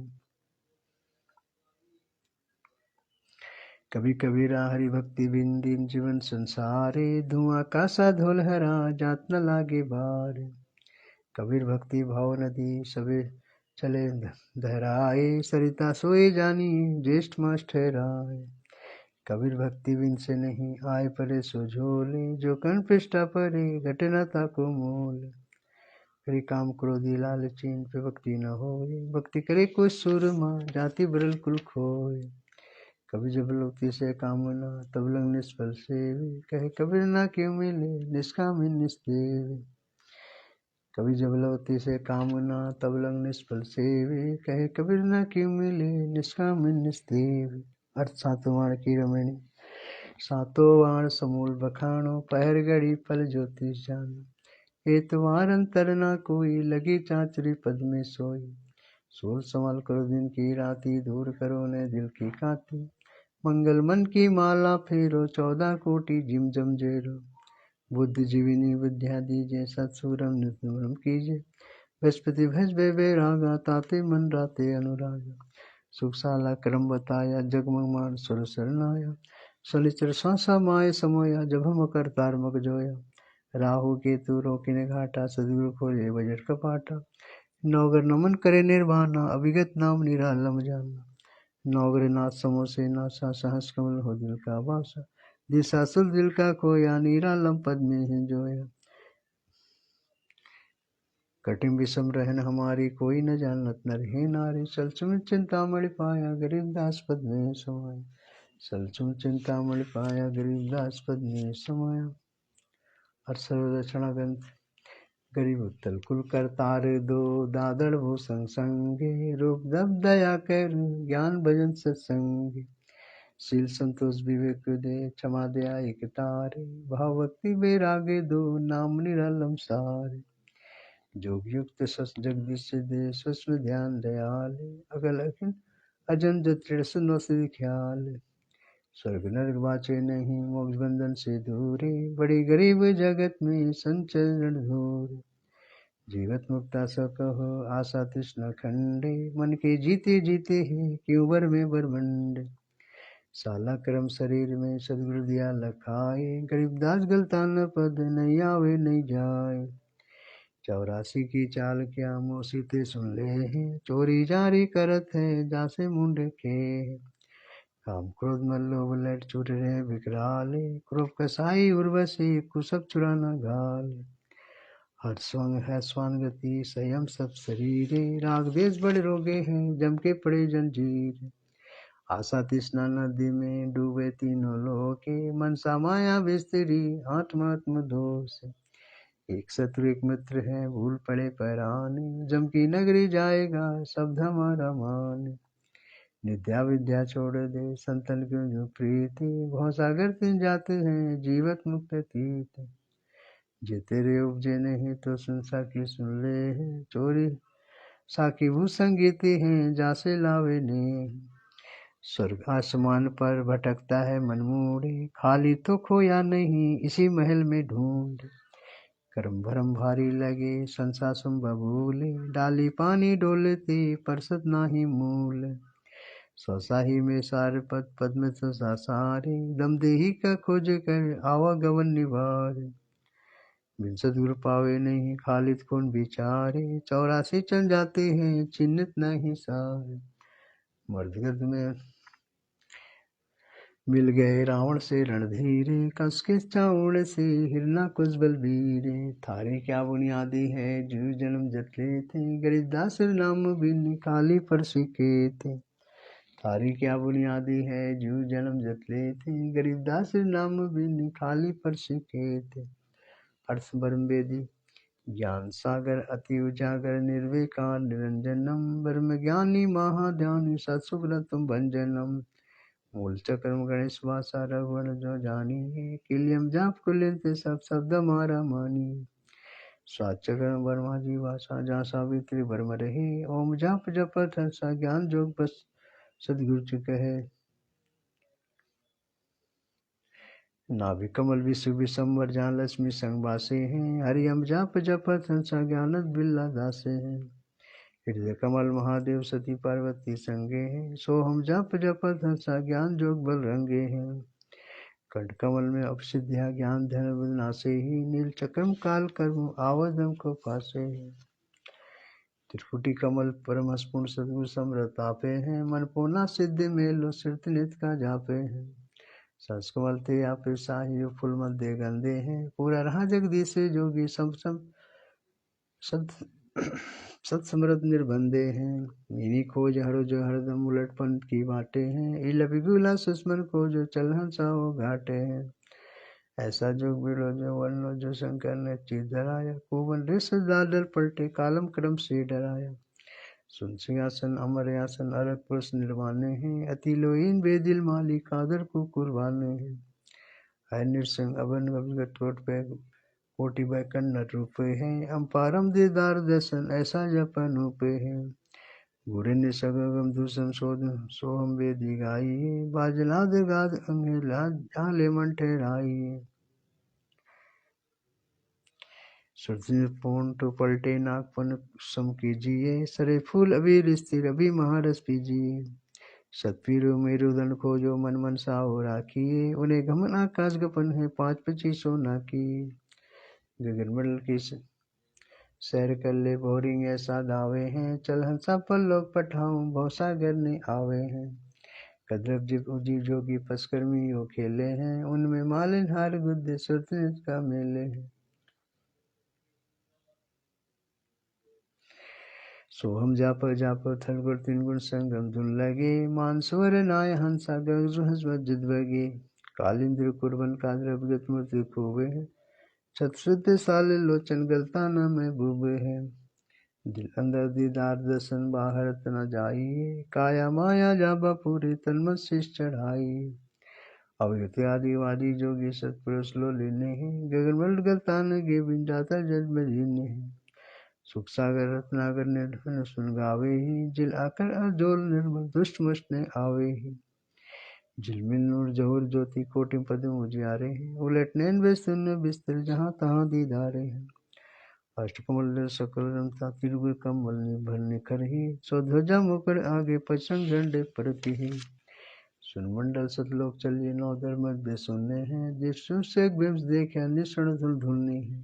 Speaker 1: कभी कबीरा हरि भक्ति बिन दिन जीवन संसारे, धुआं का सा धोल हरा जात न लागे बार। कबीर भक्ति भाव नदी सबे चले धराए, सरिता सोए जानी ज्येष्ठ मास ठहराए। कबीर भक्ति बिन से नहीं आए परे सो झोले, जो कर्ण पृष्ठा परे घटे न ताको मोल। करे काम क्रोधी लालची इन पे भक्ति न होए, भक्ति करे कोई सूरमा जाति बरल कुल खोए। कभी जब लोती से कामना तब लंग निष्फल सेवे, कहे कबीर ना क्यों मिले निष्काम निस्तेवे। कभी जब लोती से कामना तब लंग निष्फल सेवे, कहे कबीर ना क्यों मिले निष्काम निस्तेवे। अर्थ सातों वाण की रमणी सातों वाण समूल बखानो, पहर घड़ी पल ज्योतिष जानो। हेतवार अंतर ना कोई लगी चाचरी पद में सोई, सोल संभाल करो दिन की राती दूर करो ने दिल की काती। मंगल मन की माला फेरो 14 कोटि जिम जम जेरो, बुद्ध जीविनी विद्या दीजे सत्सुरम नितुरम कीजे। बृहस्पति भज बैरागा ताते मन राते अनुरागा, सुखशाला क्रम बताया जगमग मान सुर सरनाया। सलिचर सांसा माय समोया जब हम करतार मग जोया, राहु केतु रोकिने घाटा सदगुरु खोले बजट कपाटा। नौगर नमन करे निर्वाणा अभिगत नाम निरालम जाना, नौगर नाथ समोसे नासा सहस कमल हो दिल का वासा। दिशा सुल दिल का खोया निरालम पद में है जोया, कठिन विषम रहन हमारी कोई न जानत नर हे नारी। सलसुम चिंतामणि पाया गरीबदास पद में समाया, सलसुम चिंतामणि पाया गरीबदास पद में समाया। और सर्वदक्षिणा ग्रंथ गरीब उत्तल कुल करतार दो, दादड़ भूषण संगे रूप दब दया कर ज्ञान भजन सत्संग। शील संतोष विवेक दे क्षमा दया एक तारे, भाव भक्ति वैराग्य दो नाम निरालम सारे। जोग युक्त सस जगदीश दे सुस्म ध्यान दयाल, अगल अखिल अजन जत्रिण सुनो सिद्धि ख्याल। स्वर्ग नरक बाचे नहीं मोक्ष बंधन से दूरे, बड़ी गरीब जगत में संचरण धूरे। जीवत मुक्ता स कहो आशा तृष्णा खंडे, मन के जीते जीते हैं क्यों बर में बरमंडे। साला कर्म शरीर में सदगुरु दिया लखाए, गरीबदास गलता न पद नहीं आवे नहीं जाए। 84 की चाल क्या मोसीते सुन ले हैं, चोरी जारी करत है जासे मुंडे के। काम क्रोध मल लोभ लट छूट रहे विकराले, क्रोध कसाई उर्वशी कुसब चुराना घाल। हर स्वंग है स्वानगति संयम सब शरीरे, राग देश बड़े रोगे हैं जम के पड़े जंजीर। आशा तृष्णा नदी में डूबे तीनों लोके, मनसा माया बिस्तरी आत्मात्म दोष। एक शत्रु एक मित्र है भूल पड़े पैराने, जम की नगरी जाएगा शब्द हमारा मान। नित्या विद्या छोड़ दे संतन क्यों जो प्रीति, भवसागर तीन जाते हैं जीवत मुक्त तीत। जे तेरे उपजे नहीं तो सुन साकी सुन ले, चोरी साकी भू संगीति हैं जासे लावे ने। स्वर्ग आसमान पर भटकता है मन मूढ़े, खाली तो खोया नहीं इसी महल में ढूंढ। कर्म भरम भारी लगे संसा सुम बबूले, डाली पानी डोलती परसत नाही मूल। स्वसाही में सार पद पद में स्वसा सारे, दम देही का खोज कर आवागमन निवार। बिन सदगुरु पावे नहीं खालिद कौन बिचारे, 84 चल जाते हैं चिन्हित नहीं सारे। मर्दगर्द में मिल गए रावण से रणधीरे, कस के चावड़ से हिरना कुछ बलबीरे। थारे क्या बुनियादी है जीव जन्म जतले थे, गरीबदास नाम बिन खाली पर सिके थे। थारी क्या बुनियादी है जीव जन्म जतले थे, गरीबदास नाम बिन खाली पर सिके थे। अर्थ ब्रह्म वेदी ज्ञान सागर अति उजागर निर्विकार निरंजनम, ब्रह्म ज्ञानी महाध्यानी सत्सुब्रतम भंजनम। मूल चक्रम गणेश वासा रघुवन जो जानी है, किलियम जाप कुलित सब शब्द मारा मानी। स्वाचक्रम वर्मा जी वासा जहाँ सावित्री वर्म रहे, ओम जाप जपत हंसा ज्ञान जोग बस सदगुरु चुके है। नाभि कमल विश्व विशंबर जहाँ लक्ष्मी संग बासे हैं, हरियम जाप जपत हंसा ज्ञानत बिल्ला दासे हैं। हृदय कमल महादेव सती पार्वती संगे हैं, सो हम जाप जपत हंसा ज्ञान जोग बल रंगे हैं। कंठ कमल में अपसिद्धिया ज्ञान ध्यान नासे ही, नील चक्रम काल कर्म आवदम को पासे हैं। त्रिकुटी कमल परम पूर्ण सदगुरु समरत आपे हैं, मन पूर्णा सिद्धि में लो सिरत नित का जापे हैं। संस कमल थे आपे साही फूल मध्य गंदे हैं, पूरा रहा जगदीश जोगी सम सत सत्समृत निर्बंधे हैं, इन्हीं खोज हरो जो हरदम उलटपन की बाटे हैं, इला बिगुला सुस्मन को जो चलहन साओ घाटे हैं। ऐसा जोग बिलो जो वर्ण जो शंकर ने चित धराया, कुवन ऋष दादर पलटे कालम क्रम से डराया। सुन सिंहासन अमर आसन अरग पुरुष निर्वाणे हैं, अति लोहीन बेदिल माली कादर को कुर्बाने हैं। है निरसंग अवन अभिगत कोट पे कोटि बैकन्न रूपे हैं, अम्पारम दीदार दर्शन ऐसा जपन उपे हैं। गुरे ने सगम दूसम सोहम वेदी गाई, बाजनाद गाद अंगेला झाले मन ठहराई। सुरजन पूर्ण तो पलटे नागपन सम कीजिए, सरे फूल अबीर स्थिर अभी महारस पीजिए। सतपीरो मेरु दंड खोजो मन मन साहो राखिए, उन्हें गमन आकाश गपन है 5-25 ना की। गगनमंडल की सैर कर ले बोरिंग ऐसा दावे हैं, चल हंसा पर लोग पठाऊं भवसागर ने आवे हैं। कद्रव जीव जोगी पसकर्मी यो खेले हैं, उनमें मालिन हार गुद्दे सुरत का मेले हैं। सोहम जाप थल गुण 3 गुण संगम धुन लगे, मानसवर नाय हंसा गज जिद बगे। कालिंद्र कुर्बन काद्र अभिगत मूर्ति खूबे है, छत्र साले लोचन गलता न में बुबे है। दिल अंदर दीदार दर्शन बाहर न जाइए, काया माया जाबा पूरे तन मत शीश चढ़ाई। अवगत आदिवादी जोगी सतपुरुष लो लेने हैं, गगन गलता न गे बिन जाता जज में जीने हैं। सुख सागर रत्नागर निर्धन सुन गावे ही, जिल आकर अजोल निर्मल दुष्ट मुष्ट ने आवे ही। झिलमिल नूर जहूर ज्योति कोटि पद उजियारे हैं, उलट नैन वे शून्य बिस्तर जहाँ तहाँ दीदारे हैं। अष्टकमल सकल रमता तिरुगुर कमल भर निखर ही, स्वध्वजा मुकर आगे पचंग झंडे परती ही। सुन मंडल सतलोक चलिए 9 धर्म सुनने हैं, जिसु से बिम्स देखा निष्ण धुल ढूंढनी है।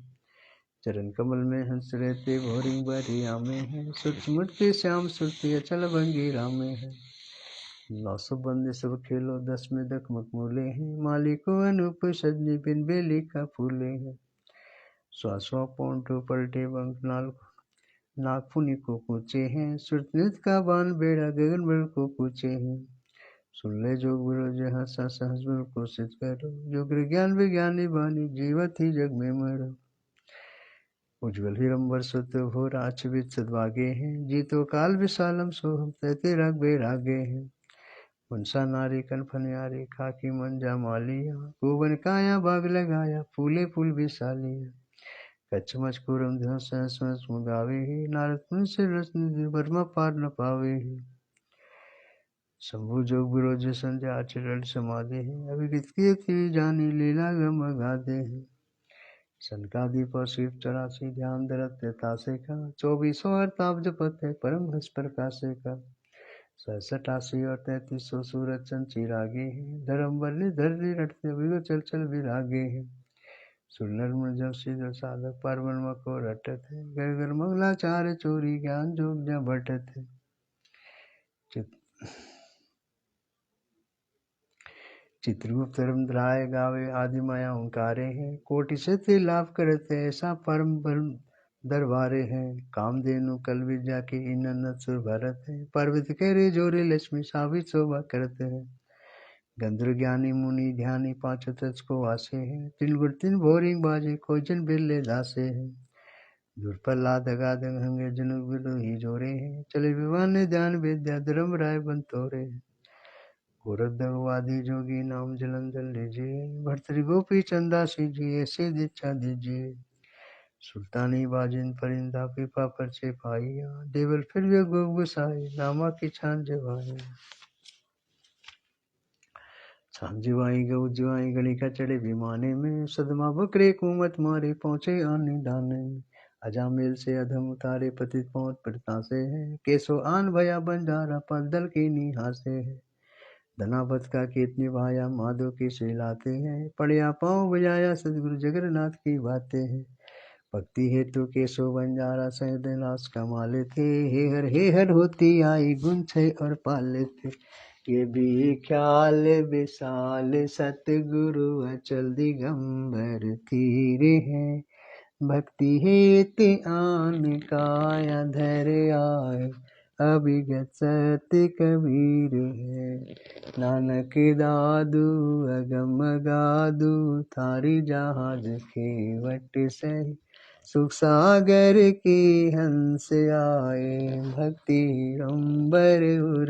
Speaker 1: चरण कमल में हंस रहते भोरिंग बारी आमे हैं, सूक्ष्म के श्याम सुरती अचल भंगी रामे हैं। 900 बंदे सब खेलो 10 में दक मकमूले हैं, मालिको अनूप सजनी बिन बेली का फूले हैं। स्वास्वा पौंटो पलटे बंक नागपुनी को कूचे हैं, सुरतनित का बान बेड़ा गगन बल को कूचे हैं। सुन ले जोग बिरो जहाँ सहस बल को सिद्ध करो, जोग ज्ञान विज्ञानी बानी जीवत ही जग में मरो। उज्ज्वल हिरंबर सुत हो राजविद सद्भागे हैं, जीतो काल विशालम सोहम तैते राग बेरागे हैं। मुंसा नारी कनफनियारी खाकी मंजा मालिया, गोवन काया बाग लगाया फूले फूल विशालिया। कच्छ मचकुरम ध्यो सहस मुगावे ही, नारद मुनि से रत्न वर्मा पार न पावे ही। शंभु जोग विरोज संध्या आचरण समाधि है, अभिगत की जानी लीला गम गादे हैं। सनकादि पर शिव 84 ध्यान धरत तासे का, 2400 अरताप जपत है परम हंस प्रकाशे का। 67 और 3300 सूरज चंद चिरागे हैं, धर्म बल्ले धरने रटते विगो चल चल विरागे हैं। सुनर मुझ सीधो साधक परमन को रटत है, घर घर मंगलाचार्य चोरी ज्ञान जोग जा भटत है। चित्रगुप्त धर्मद्राय गावे आदि माया ओंकारे हैं, कोटि से ते लाभ करते ऐसा परम दरबारे हैं। कामधेनु कल विद्या के इनन सुर भरत है, पर्वत के रे जोरे लक्ष्मी सावित शोभा करते हैं। गंधर्व ज्ञानी मुनि ध्यानी 5 तत्व को वासे हैं, 3 गुण 3 भोरिंग बाजे खोजन बिरले दासे हैं। दुर्पल्लाद अगाध हंगे जनु बिलो ही जोरे हैं, चले विवान ध्यान विद्या धर्म राय बंतोरे हैं। गोरखवादी जोगी नाम जलंधर लीजिए, भर्तृ गोपी चंदा सीजिए ऐसे दीक्षा दीजिए। सुल्तानी बाजिन परिंदा पीपा परचे पाइया, देवल फिर वे गोग गुसाई नामा की छान जवाई। छान जवाई गौ जवाई गली का चढ़े विमाने में, सदमा बकरे कुमत मारे पहुंचे आने दाने में। अजामिल से अधम उतारे पतित पौत प्रतासे है, केसो आन भया बंजारा पदल की निहासे है। धनावत का कीत निभाया माधो की सिलाते हैं, पड़िया पाँव बजाया सदगुरु जगन्नाथ की बातें हैं। भक्ति हेतु केशव बंजारा सहदनाश कमाले थे, हे हर होती आई गुण छे और पाले थे। ये भी ख्याल विशाल सतगुरु अचल दिगंबर धीरे हैं,
Speaker 2: भक्ति हेति आन काया धर आए, अभिगत सत्य कबीर है। नानक दादू अगम गादू, थारी जहाज खेवट सही। सुख सागर के हंस आए, भक्ति अम्बर उर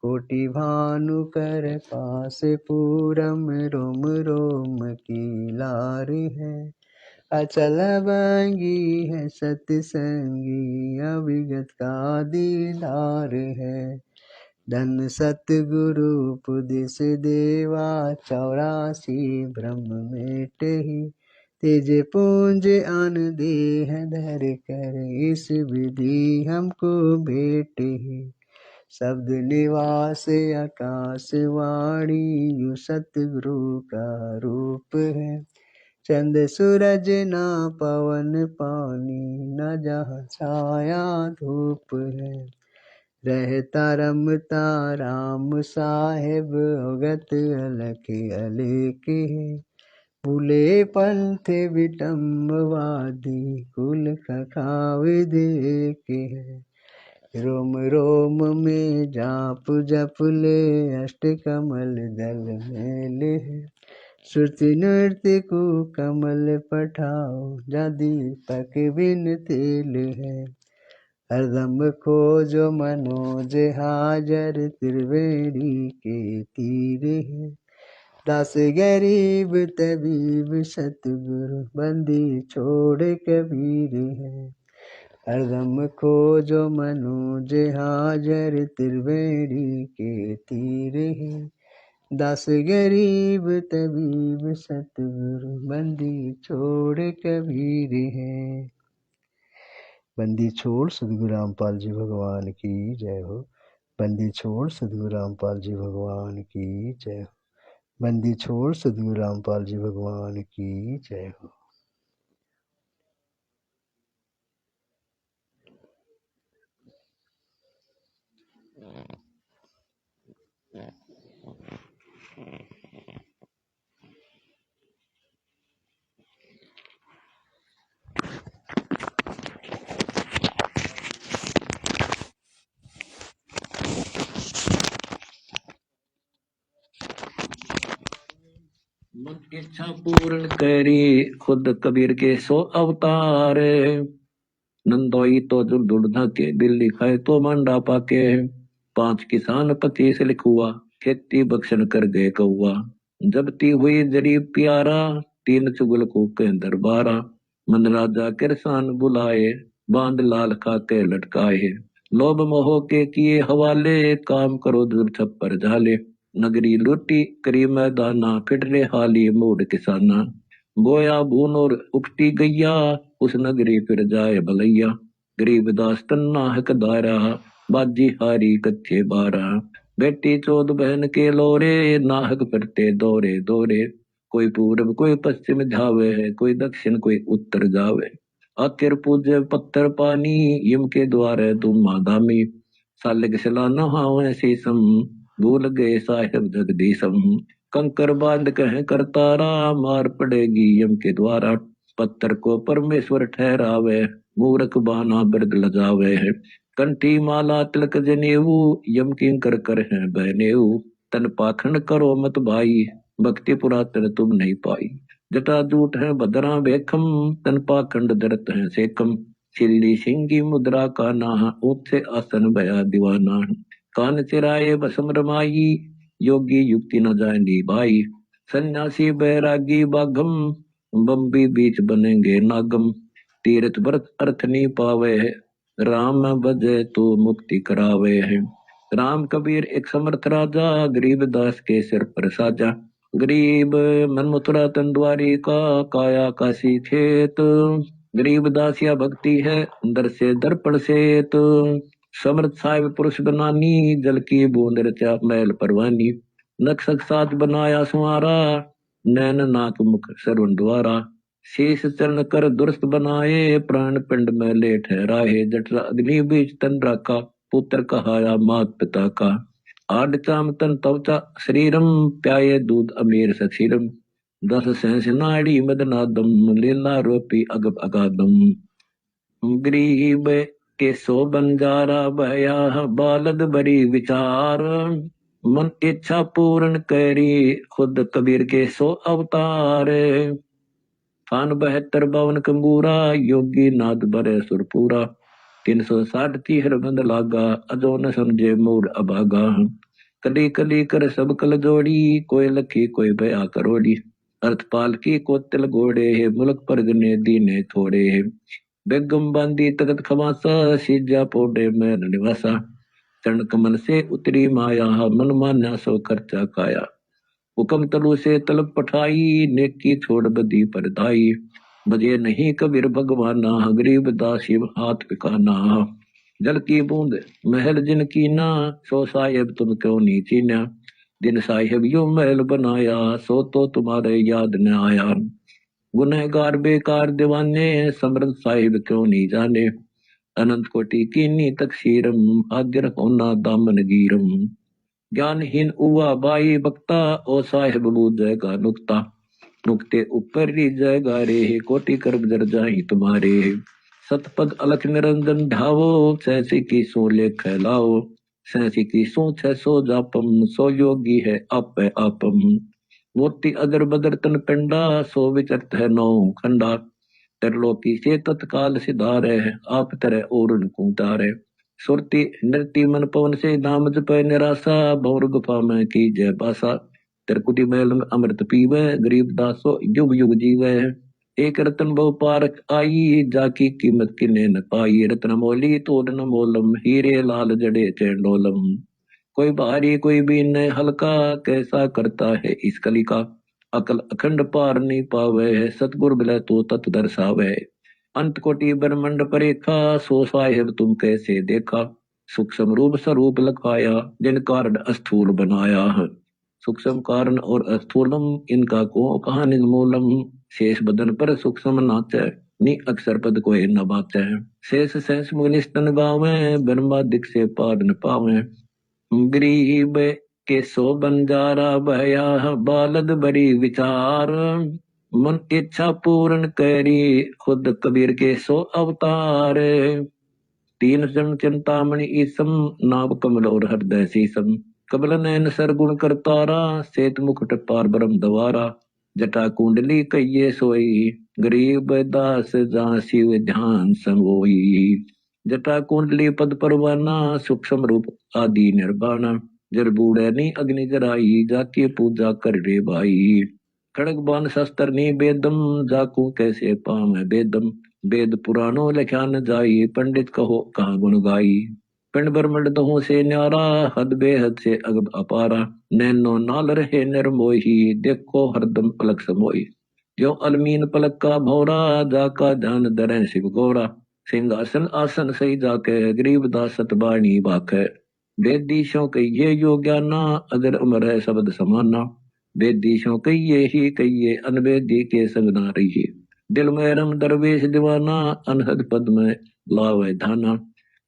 Speaker 2: कोटि भानु कर पास पूरम, रोम रोम की लार है। अचल बंगी है सतसंगी, अविगत का दीदार है। धन सतगुरु उपदेश देवा, 84 ब्रह्म मेटे ही। तेज पुंज अन देह धर कर, इस विधि हमको भेटे ही। शब्द निवास आकाशवाणी, यू सतगुरु का रूप है। चंद सूरज ना पवन पानी, न जहाँ छाया धूप है। रहता रमता राम साहेब, अवगत अलख अलेख है। भूले पंथ विटम्बवादी, कुल खावे देख है। रोम रोम में जाप जप ले, अष्ट कमल दल में ले। श्रुति नृत्य को कमल पठाओ, जा दीपक बिन तेल है। हरदम खोजो मनोज हाजर, त्रिवेणी के तीर है। दास गरीब तबीब सतगुरु, बंदी छोड़ कबीर है। हरदम खोजो मनोज हाजर, त्रिवेणी के तीर है। दास गरीब तबीब सतगुरु, बंदी छोड़ कबीर है। बंदी छोड़ सतगुरु रामपाल जी भगवान की जय हो। बंदी छोड़ सतगुरु रामपाल जी भगवान की जय हो। बंदी छोड़ सतगुरु रामपाल जी भगवान की जय हो।
Speaker 3: मन इच्छा पूर्ण करी, खुद कबीर के 100 अवतार। नंदोई तो दुर्दुड़ धके, बिल्ली खाए तो मंडा पाके। 5 किसान 25 लिखुआ, खेती बख्शन कर गए कौआ। जबती हुई जरीब प्यारा, 3 चुगल को के दरबारा। मन राजा किरसान बुलाए, बांध लाल खाके लटकाए। लोभ मोह के किए हवाले, काम करो दूर छप्पर झाले। नगरी लूटी करी मैदाना, फिटरे हाली मूड किसाना। बोया भून और उपटी गैया, उस नगरी फिर जाए भलैया। गरीबदास तन्ना हकदारा, बाजी हारी कच्चे बारा। बेटी 14 बहन के लोरे, नाहक फिरते दौरे दौरे। कोई पूर्व कोई पश्चिम जावे है, कोई दक्षिण कोई उत्तर जावे। आखिर पूजे पत्थर पानी, यम के द्वारे तुम मादामी। सालिक सला नहावे शीसम, भूल गए साहेब जगदीशम। कंकर बांध कहे करतारा, मार पड़ेगी यम के द्वारा। पत्थर को परमेश्वर ठहरावे, मूर्ख बाना बिरद लजावे है। कंठी माला तिलक जनेऊ, यम किंकर कर है बहनेऊ। तन पाखंड करो मत भाई, भक्ति पुरातन तुम नहीं पाई। जटा जूट है भद्रा बेखम, तन पाखंड दरत है सेकम। चिल्ली सिंगी मुद्रा का ना, ऊंचे आसन भया दीवाना। कान चिराए बसम रमाई, योगी युक्ति न जानी भाई। सन्यासी बैरागी बाघम, बम्बी बीच बनेंगे नागम। तीर्थ व्रत अर्थ नहीं पावे है, राम भजे तो मुक्ति करावे है। राम कबीर एक समर्थ राजा, गरीब दास के सिर पर साजा। गरीब मन मथुरा तंदुआरी का, काया काशी खेत। गरीब दास या भक्ति है, अंदर से दर्पण से तो। समर्थ साहिब पुरुष बनानी, जल की बूंद रचा मैल परवानी। नक्शक साज बनाया सुहारा, नैन नाक मुख सरवण द्वारा। शेष चरण कर दुरुस्त बनाए, प्राण पिंड में ले ठहराए। जठरा अग्नि बीच तन रखा, पुत्र कहाया मात पिता का। आड चाम तन त्वचा शरीरम, प्याये दूध अमीर सक्षीरम। दस सहस नाड़ी मदनादम लीला रूपी अगप अगादम गरीब के सो बंजारा भया बालद बड़ी विचार मन इच्छा पूर्ण करी खुद कबीर के सो अवतार थान 72 बावन कंबूरा योगी नाद बरे सुरपूरा 360 तीहर बंद लागा अजो न समझे मूड अभागा कली कली कर सब कल जोड़ी कोई लखी कोई भया करोड़ी अर्थपाल की कोतिल घोड़े है मुल्क पर गने दीने थोड़े है बेगम बांदी तगत खमासा सीजा पोडे में निवासा चरण कमल से उतरी माया मन मान्या सो खर्चा काया हुक्म तलु से तलब पठाई नेकी छोड़ बदी परदाई बजे नहीं कबीर भगवाना गरीब दासी हाथ पिकाना जल की बूंद महल जिन की ना सो साहेब तुम क्यों नहीं चीन्या दिन साहेब यो महल बनाया सो तो तुम्हारे याद न आया गुनहगार बेकार दीवाने समरथ साहिब क्यों नहीं जाने अनंत कोटि कीनी तकसीरम हाजिर होना दामन गीरम ज्ञानहीन उवा बाई बक्ता ओ साहिब बूझ जाएगा नुक्ता नुक्ते ऊपर री जाएगा रे कोटि कर्ब जर जाही तुम्हारे सतपद अलख निरंजन ढावो सहसी की सो लेख लाओ सहसी की सो 600 जापम सो योगी है आप आपम मोती अदर बदर तन पिंडा सो विचरत है नौ खंडा तरलोकी से तत्काल सिधार है आप तरह और कुंतार है सुरती नृति मन पवन से नाम जप निराशा भौर गुफा में की जय बासा तरकुटी महल में अमृत पीवे गरीब दासो युग युग जीवे एक रतन बहु पारक आई जाकी कीमत किने न पाई रत्न मोली तोड़ न मोलम हीरे लाल जड़े चेंडोलम कोई भारी कोई बीन हल्का कैसा करता है इस कली का अकल अखंड पार नहीं पावे सतगुर बिलै तो तत् दर्शावे अंत कोटि ब्रह्मंड परेखा सो साहेब तुम कैसे देखा सूक्ष्म रूप स्वरूप लखाया जिन कारण अस्थूल बनाया सूक्ष्म कारण और अस्थूलम इनका को कहा निर्मूलम शेष बदन पर सूक्ष्म नाचे नि अक्षर पद कोई न बाचे शेष सहस मुनिस्तन गावे ब्रह्मादिक से पार न पावे गरीब के सो बंजारा भया बालद बड़ी विचार मन इच्छा पूर्ण करी खुद कबीर के सो अवतार 3 जन चिंतामणि ईसम नाभ कमल और हृदय शीसम कमल नयन सरगुण करतारा सेत मुकुट पार ब्रह्म द्वारा जटा कुंडली कहिए सोई गरीब दास जा शिव ध्यान संगोई जटा कुंडली पद परवाना सूक्ष्म रूप आदि निर्वाणा जर बूढ़े नी अग्नि जराई जाके पूजा कर रे भाई खड़ग बान शस्त्र नी बेदम जाकू कैसे पाम बेदम वेद पुराणों लिखा न जाई पंडित कहो कहाँ गुण गाई पिंड ब्रह्मंड दहो से न्यारा हद बेहद से अगब अपारा नैनो नाल रहे निर्मोही देखो हरदम पलक समोई जो अलमीन पलक का भौरा जाका जान दरें शिव गौरा सिंहासन आसन सही जाके गरीब दास सतबाणी बाक वेदीशों कहिए यो ज्ञाना अगर उमर है शब्द समाना वेदीशों कहिए ही कहिए अनवेदी के संग ना रहिए दिल में रम दरवेश दीवाना अनहद पद में लावे धाना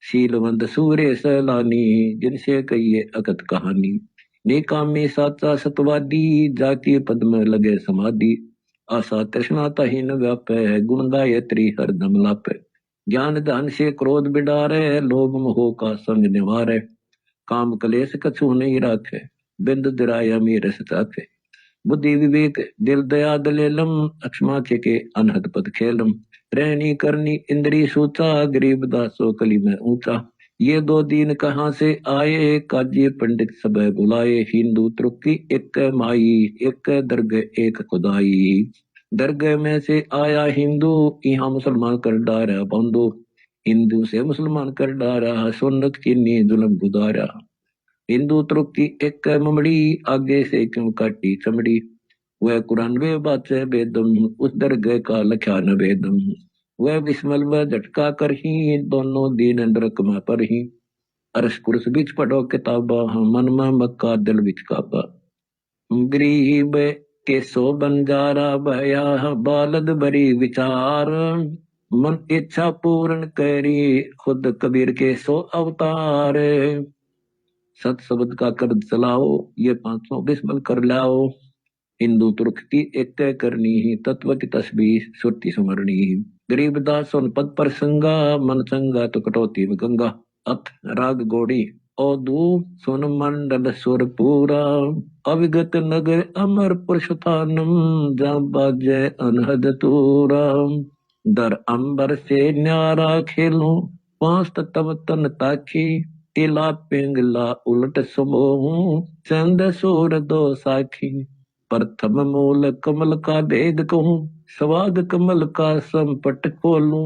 Speaker 3: शीलवंत सूर्य सैलानी जिनसे कहिए अकत कहानी निकामी साचा सतवादी जाके पद में लगे समाधि आशा तृष्णा तहीन व्यापे गुण गायत्री हरदम लापे ज्ञान धन से क्रोध बिडारे लोभ मोह का संग निवारे काम कलेश कछु नहीं राखे बिंद दिराया मेरे सताखे बुद्धि विवेक दिल दया दलेलम अक्षमा के अनहद पद खेलम रहनी करनी इंद्री सूचा गरीब दासो कली में ऊंचा ये 2 दीन कहाँ से आए काजी पंडित सब बुलाए हिंदू तुर्की एक माई एक दरगह एक खुदाई दरगह में से आया हिंदू यहाँ मुसलमान कर डारा बंदो हिंदू से मुसलमान कर डारा सुन्नत की नी जुल्म गुदारा हिंदू तुर्की एक ममड़ी आगे से क्यों काटी चमड़ी वह कुरान वे बात है बेदम उस दरगह का लख्या न बेदम वह बिस्मल व झटका कर ही दोनों दीन नरक में पर ही अरश कुर्स बिच पढ़ो किताबा मन में मक्का दिल बिच काबा गरीब के सो बंजारा भया बालद बड़ी विचार मन इच्छा पूर्ण करी खुद कबीर के सो अवतार सत शब्द का कर्ज चलाओ ये 500 बिस्मल कर लाओ हिंदू तुर्क की एक करनी ही, तत्व की तस्बीह सुरती सुमरनी ही। गरीबदास उन पद पर संगा, मन चंगा तो कटौती में गंगा। अथ राग गोड़ी औदू सुन मंडल सुर पूरा, अविगत नगर अमर पुरुषोत्तम, जहाँ बाजे अनहद तूरा। दर अंबर से न्यारा खेलूं, पांच तब तन ताकी, तिला पिंगला उलट सुबोहूं, चंद सूर दो साखी। प्रथम मूल कमल का भेद कहूं, स्वाद कमल का संपट खोलूं।